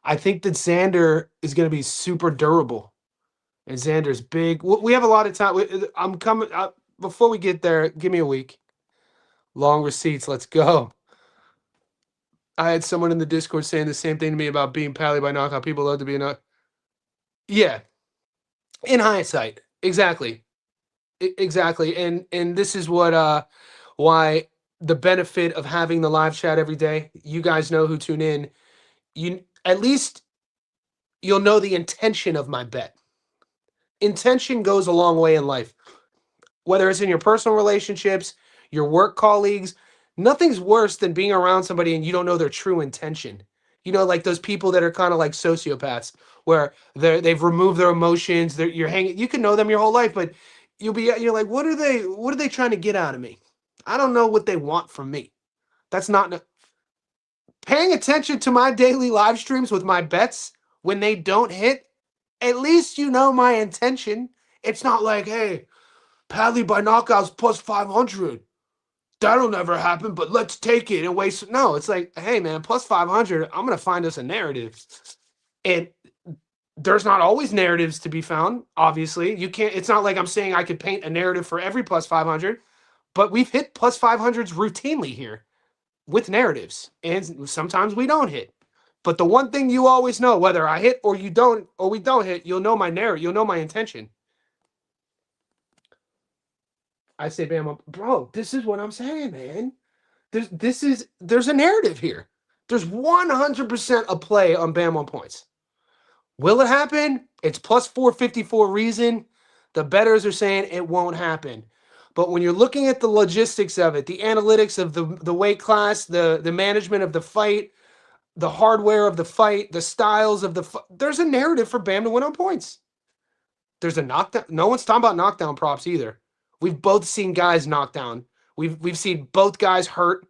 I think that Xander is going to be super durable, and Xander's big. We have a lot of time. I'm coming. Before we get there, give me a week. Long receipts. Let's go. I had someone in the Discord saying the same thing to me about being pally by knockout. People love to be a knockout. Yeah. In hindsight. Exactly. Exactly. And this is what why the benefit of having the live chat every day. You guys know who tune in. You at least you'll know the intention of my bet. Intention goes a long way in life. Whether it's in your personal relationships, your work colleagues, nothing's worse than being around somebody and you don't know their true intention. You know, like those people that are kind of like sociopaths, where they've removed their emotions. You're hanging. You can know them your whole life, but you're like, what are they trying to get out of me? I don't know what they want from me. That's not paying attention to my daily live streams with my bets when they don't hit. At least you know my intention. It's not like, hey, Padley by knockouts plus 500. That'll never happen, but let's take it and waste. No, it's like, hey, man, plus 500, I'm going to find us a narrative. And there's not always narratives to be found, obviously. You can't, it's not like I'm saying I could paint a narrative for every plus 500, but we've hit plus 500s routinely here with narratives. And sometimes we don't hit. But the one thing you always know, whether I hit or you don't, or we don't hit, you'll know my narrative. You'll know my intention. I say, Bam, bro, this is what I'm saying, man. There's a narrative here. There's 100% a play on Bam on points. Will it happen? It's plus 454 reason. The bettors are saying it won't happen. But when you're looking at the logistics of it, the analytics of the weight class, the management of the fight, the hardware of the fight, the styles of the fight, there's a narrative for Bam to win on points. There's a knockdown. No one's talking about knockdown props either. We've both seen guys knocked down. We've seen both guys hurt.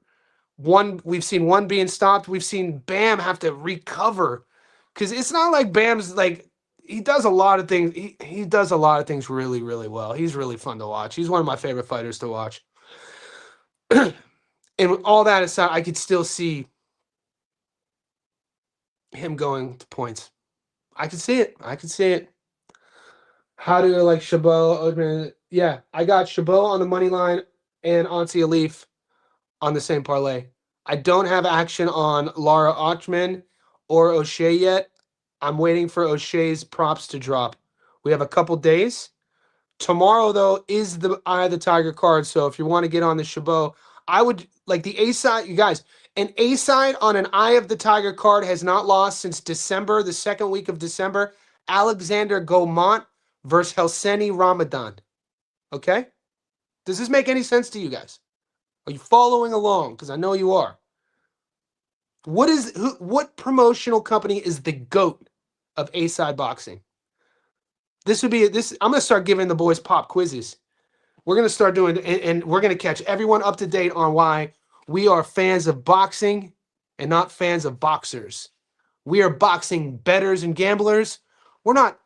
We've seen one being stopped. We've seen Bam have to recover. Because it's not like Bam's like, he does a lot of things. He does a lot of things really, really well. He's really fun to watch. He's one of my favorite fighters to watch. And with all that aside, I could still see him going to points. I could see it. I could see it. How do you like Chabot? Yeah, I got Chabot on the money line and Auntie Alif on the same parlay. I don't have action on Lara Ochman or O'Shea yet. I'm waiting for O'Shea's props to drop. We have a couple days. Tomorrow, though, is the Eye of the Tiger card. So if you want to get on the Chabot, I would like the A side. You guys, an A side on an Eye of the Tiger card has not lost since December, the second week of December. Alexander Gaumont versus Helseni Ramadan. Okay? Does this make any sense to you guys? Are you following along? Because I know you are. What promotional company is the GOAT of A-side boxing? This would be I'm gonna start giving the boys pop quizzes. We're gonna start doing, and we're gonna catch everyone up to date on why we are fans of boxing and not fans of boxers. We are boxing bettors and gamblers. We're not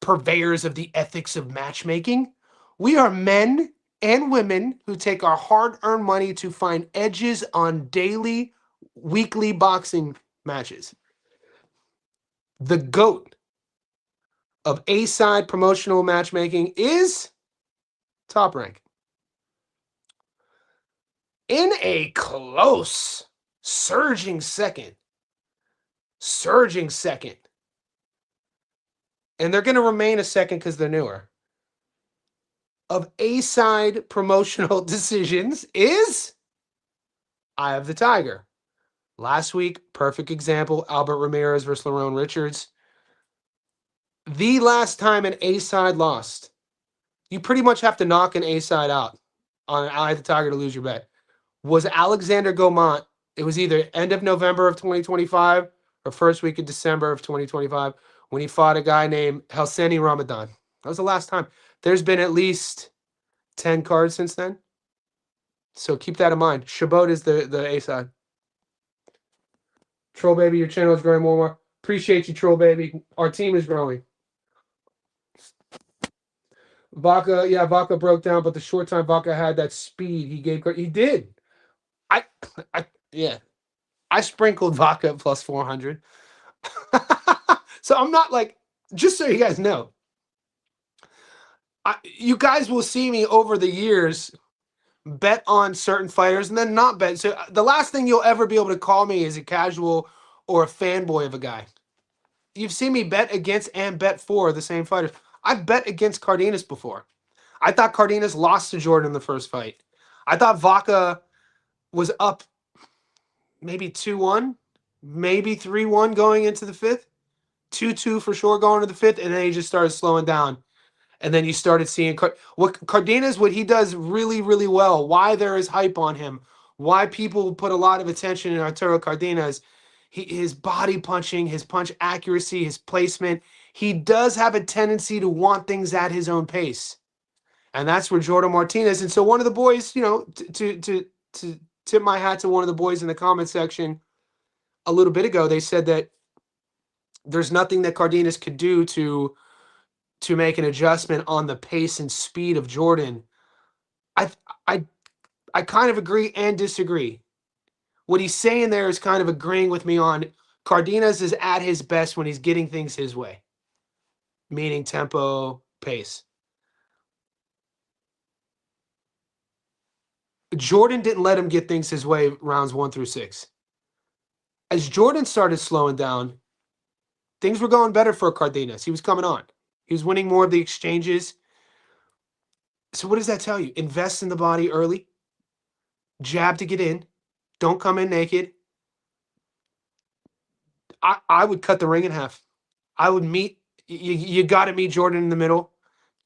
purveyors of the ethics of matchmaking. We are men and women who take our hard-earned money to find edges on daily, weekly boxing matches. The GOAT of A-side promotional matchmaking is Top Rank. In a close, surging second. And they're going to remain a second because they're newer. Of A-side promotional decisions is Eye of the Tiger. Last week, perfect example, Albert Ramirez versus Lerone Richards. The last time an A-side lost, you pretty much have to knock an A-side out on an Eye of the Tiger to lose your bet, was Alexander Gaumont It was either end of November of 2025 or first week of December of 2025 when he fought a guy named Helseni Ramadan. That was the last time. There's been at least 10 cards since then. So keep that in mind. Shabot is the A side. Troll Baby, your channel is growing more and more. Appreciate you, Troll Baby. Our team is growing. Vaca, yeah, Vaca broke down, but the short time Vaca had that speed, he did. I yeah. I sprinkled Vaca at plus 400. So I'm not like, just so you guys know, you guys will see me over the years bet on certain fighters and then not bet. So the last thing you'll ever be able to call me is a casual or a fanboy of a guy. You've seen me bet against and bet for the same fighters. I've bet against Cardenas before. I thought Cardenas lost to Jordan in the first fight. I thought Vaca was up maybe 2-1, maybe 3-1 going into the fifth. 2-2 for sure going to the fifth, and then he just started slowing down. And then you started seeing Cardenas, what he does really, really well, why there is hype on him, why people put a lot of attention in Arturo Cardenas, his body punching, his punch accuracy, his placement. He does have a tendency to want things at his own pace. And that's where Jordan Martinez. And so one of the boys, to tip my hat to one of the boys in the comment section a little bit ago, they said that there's nothing that Cardenas could do to make an adjustment on the pace and speed of Jordan. I kind of agree and disagree. What he's saying there is kind of agreeing with me on Cardenas is at his best when he's getting things his way, meaning tempo, pace. Jordan didn't let him get things his way rounds 1 through 6. As Jordan started slowing down, things were going better for Cardenas. He was coming on. He was winning more of the exchanges. So what does that tell you? Invest in the body early. Jab to get in. Don't come in naked. I would cut the ring in half. I would meet, you got to meet Jordan in the middle.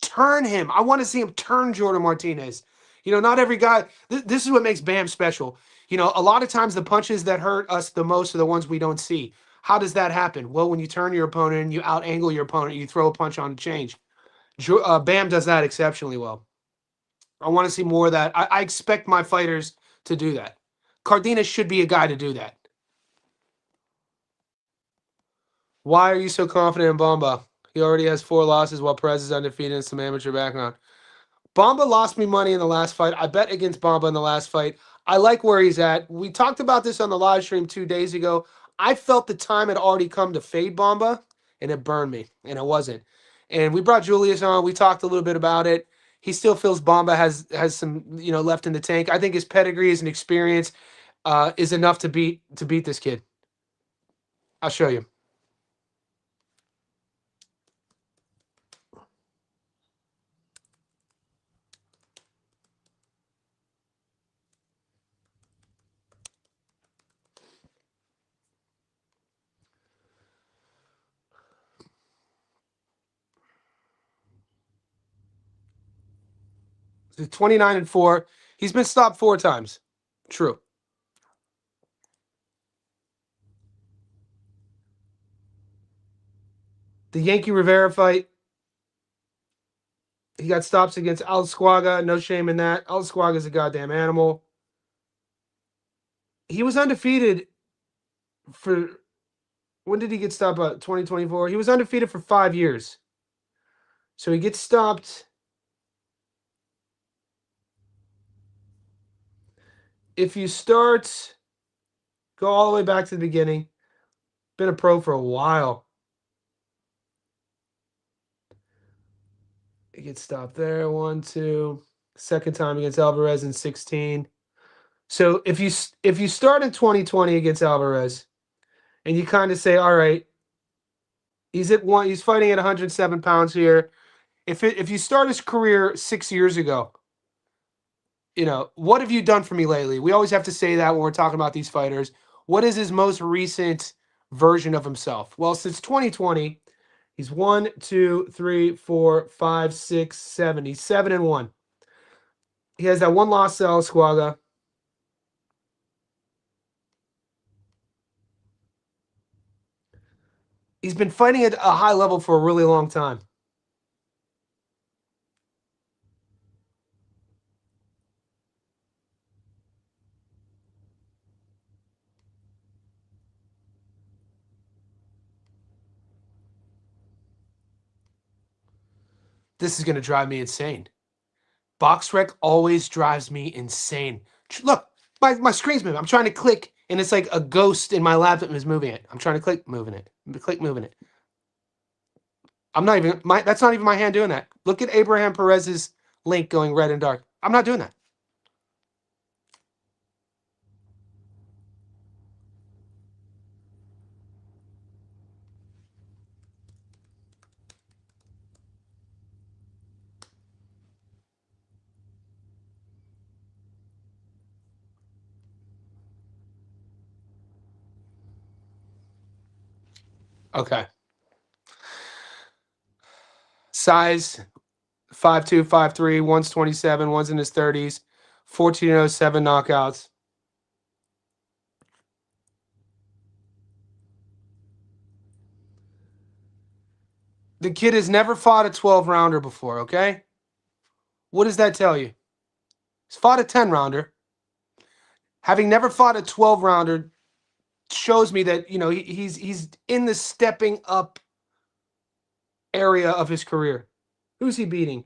Turn him. I want to see him turn Jordan Martinez. Not every guy, this is what makes Bam special. A lot of times the punches that hurt us the most are the ones we don't see. How does that happen? Well, when you turn your opponent and you out-angle your opponent, you throw a punch on the change. Bam does that exceptionally well. I want to see more of that. I expect my fighters to do that. Cardenas should be a guy to do that. Why are you so confident in Bomba? He already has 4 losses while Perez is undefeated in some amateur background. Bomba lost me money in the last fight. I bet against Bomba in the last fight. I like where he's at. We talked about this on the live stream 2 days ago. I felt the time had already come to fade Bomba, and it burned me, and it wasn't. And we brought Julius on. We talked a little bit about it. He still feels Bomba has some left in the tank. I think his pedigree and experience is enough to beat this kid. I'll show you. So 29-4. He's been stopped 4 times. True. The Yankee Rivera fight, he got stops against Alsquaga. No shame in that. Alsquaga's a goddamn animal. He was undefeated for, when did he get stopped? 2024. He was undefeated for 5 years. So he gets stopped. If you go all the way back to the beginning, been a pro for a while. He gets stopped there. 1, 2. Second time against Alvarez in 16. So if you start in 2020 against Alvarez, and you kind of say, all right, he's fighting at 107 pounds here. If you start his career 6 years ago, what have you done for me lately? We always have to say that when we're talking about these fighters. What is his most recent version of himself? Well, since 2020, he's 1, 2, 3, 4, 5, 6, 7. He's 7-1. He has that 1 loss to Alsquaga. He's been fighting at a high level for a really long time. This is going to drive me insane. BoxRec always drives me insane. Look, my screen's moving. I'm trying to click, and it's like a ghost in my laptop is moving it. I'm trying to click, moving it. Click, moving it. I'm not even that's not even my hand doing that. Look at Abraham Perez's link going red and dark. I'm not doing that. Okay. Size 5'2", 5'3", 127, one's in his 30s, 14-0, 7 knockouts. The kid has never fought a 12-rounder before, okay? What does that tell you? He's fought a 10-rounder. Having never fought a 12-rounder shows me that, you know, he's in the stepping up area of his career. Who's he beating?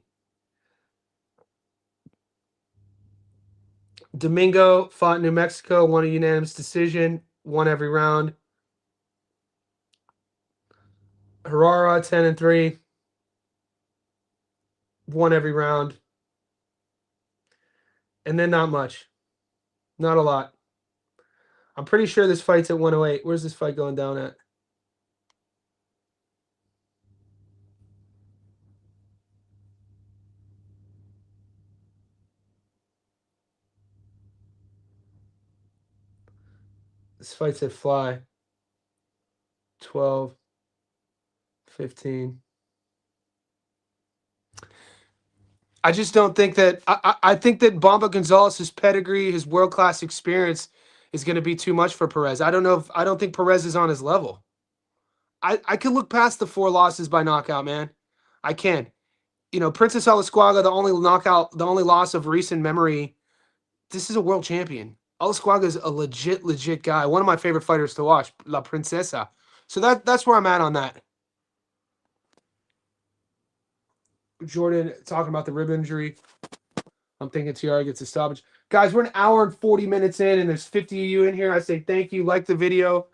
Domingo fought in New Mexico, won a unanimous decision, won every round. Herrera, 10-3, won every round. And then not much. Not a lot. I'm pretty sure this fight's at 108. Where's this fight going down at? This fight's at Fly. 12, 15. I just don't think that I think that Bomba Gonzalez's pedigree, his world-class experience is going to be too much for Perez. I don't think Perez is on his level. I can look past the 4 losses by knockout, man. I can. You know, Princess Alasquaga, the only loss of recent memory. This is a world champion. Alasquaga is a legit guy. One of my favorite fighters to watch, La Princesa. So that's where I'm at on that. Jordan talking about the rib injury. I'm thinking TR gets a stoppage. Guys, we're an hour and 40 minutes in, and there's 50 of you in here. I say thank you. Like the video.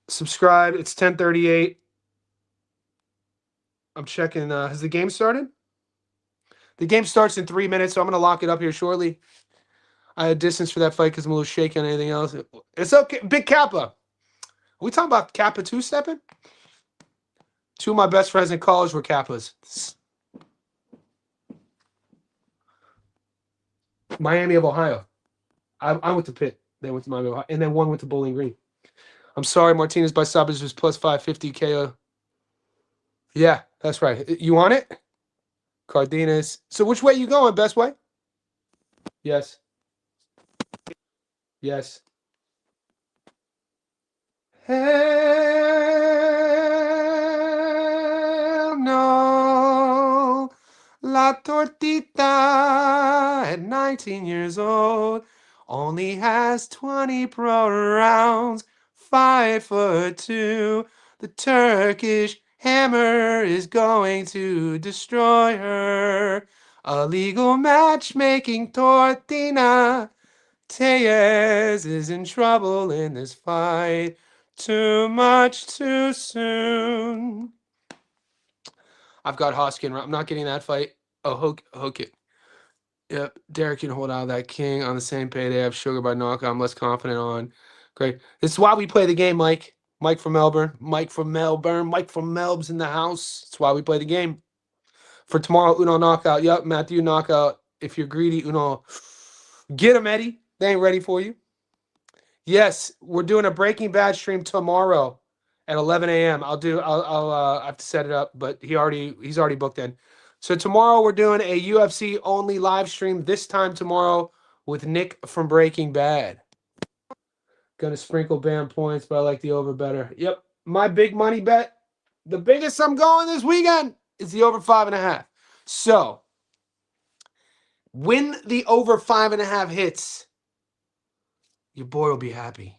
Subscribe. It's 10:38. I'm checking. Has the game started? The game starts in 3 minutes, so I'm going to lock it up here shortly. I had distance for that fight because I'm a little shaky on anything else. It's okay. Big Kappa. Are we talking about Kappa two-stepping? 2 of my best friends in college were Kappas. Miami of Ohio. I went to Pitt. They went to Miami of Ohio. And then one went to Bowling Green. I'm sorry, Martinez by stoppage was plus 550 KO. Yeah, that's right. You want it? Cardenas. So which way you going, best way? Yes. Yes. Hell no. La Tortita at 19 years old only has 20 pro rounds, 5'2". The Turkish hammer is going to destroy her. Illegal matchmaking Tortina. Tellez is in trouble in this fight. Too much too soon. I've got Hoskin. I'm not getting that fight. Oh, hook it. Yep. Derek can hold out that king on the same payday. I have Sugar by knockout. I'm less confident on. Great. This is why we play the game, Mike. Mike from Melbourne. Mike from Melb's in the house. That's why we play the game. For tomorrow, Uno knockout. Yep, Matthew knockout. If you're greedy, Uno. Get him, Eddie. They ain't ready for you. Yes, we're doing a Breaking Bad stream tomorrow at 11 a.m. I'll have to set it up, but he's already booked in. So tomorrow we're doing a UFC only live stream, this time tomorrow with Nick from Breaking Bad. Gonna sprinkle bam points, but I like the over better. Yep. My big money bet The biggest I'm going this weekend is the over 5.5. So, when the over 5.5 hits, your boy will be happy.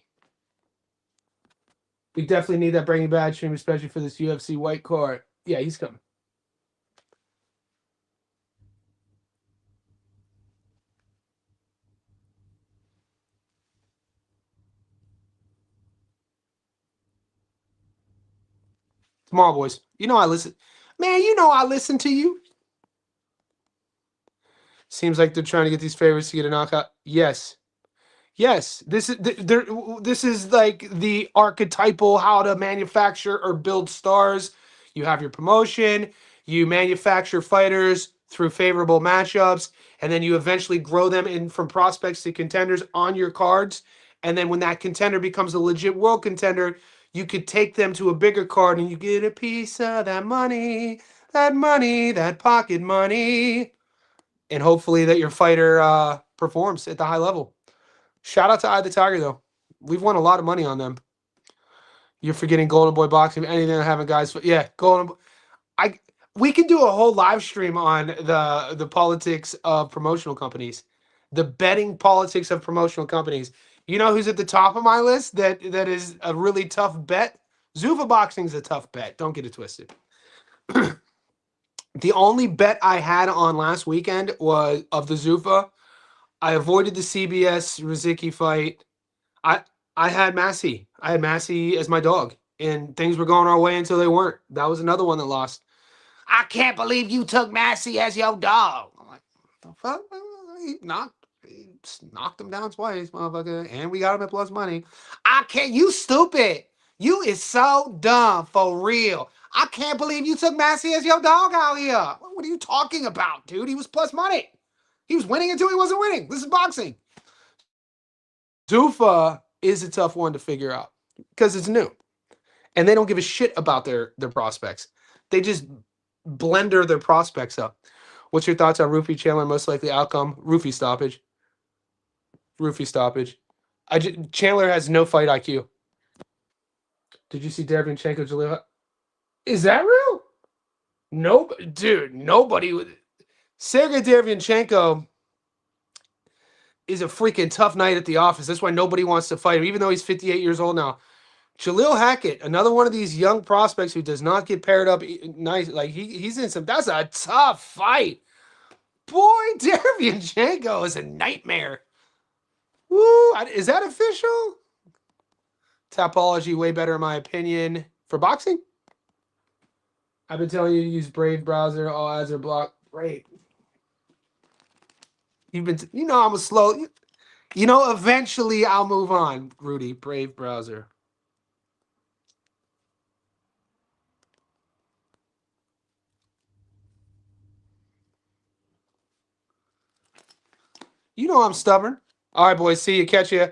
We definitely need that Breaking Bad stream, especially for this UFC white card. Yeah, he's coming. Tomorrow, boys. You know I listen. Man, you know I listen to you. Seems like they're trying to get these favorites to get a knockout. Yes. Yes. This is like the archetypal how to manufacture or build stars. You have your promotion, you manufacture fighters through favorable matchups, and then you eventually grow them in from prospects to contenders on your cards. And then when that contender becomes a legit world contender, you could take them to a bigger card and you get a piece of that money, that pocket money. And hopefully that your fighter performs at the high level. Shout out to Eye the Tiger, though. We've won a lot of money on them. You're forgetting Golden Boy Boxing, anything I haven't, guys. Yeah, Golden. We can do a whole live stream on the politics of promotional companies, the betting politics of promotional companies. You know who's at the top of my list that is a really tough bet? Zuffa Boxing's a tough bet. Don't get it twisted. The only bet I had on last weekend was of the Zuffa. I avoided the CBS Rizicki fight. I had Massey. I had Massey as my dog, and things were going our way until they weren't. That was another one that lost. I can't believe you took Massey as your dog. I'm like, the fuck? He knocked him down twice, motherfucker, and we got him at plus money. I can't. You stupid. You is so dumb for real. I can't believe you took Massey as your dog out here. What are you talking about, dude? He was plus money. He was winning until he wasn't winning. This is boxing. Zuffa is a tough one to figure out because it's new. And they don't give a shit about their prospects. They just blender their prospects up. What's your thoughts on Roofy Chandler most likely outcome? Roofy stoppage. Chandler has no fight IQ. Did you see Devinchenko Jalil? Is that real? No, dude, nobody would. Sergey Devinchenko is a freaking tough night at the office. That's why nobody wants to fight him, even though he's 58 years old now. Jalil Hackett, another one of these young prospects who does not get paired up nice. Like he's in some. That's a tough fight. Boy, Devinchenko is a nightmare. Woo! Is that official? Topology way better in my opinion for boxing. I've been telling you to use Brave browser. All ads are blocked. Brave. I'm a slow. Eventually I'll move on. Rudy, Brave browser. I'm stubborn. All right, boys. See you. Catch you.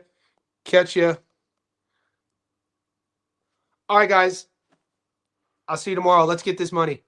All right, guys. I'll see you tomorrow. Let's get this money.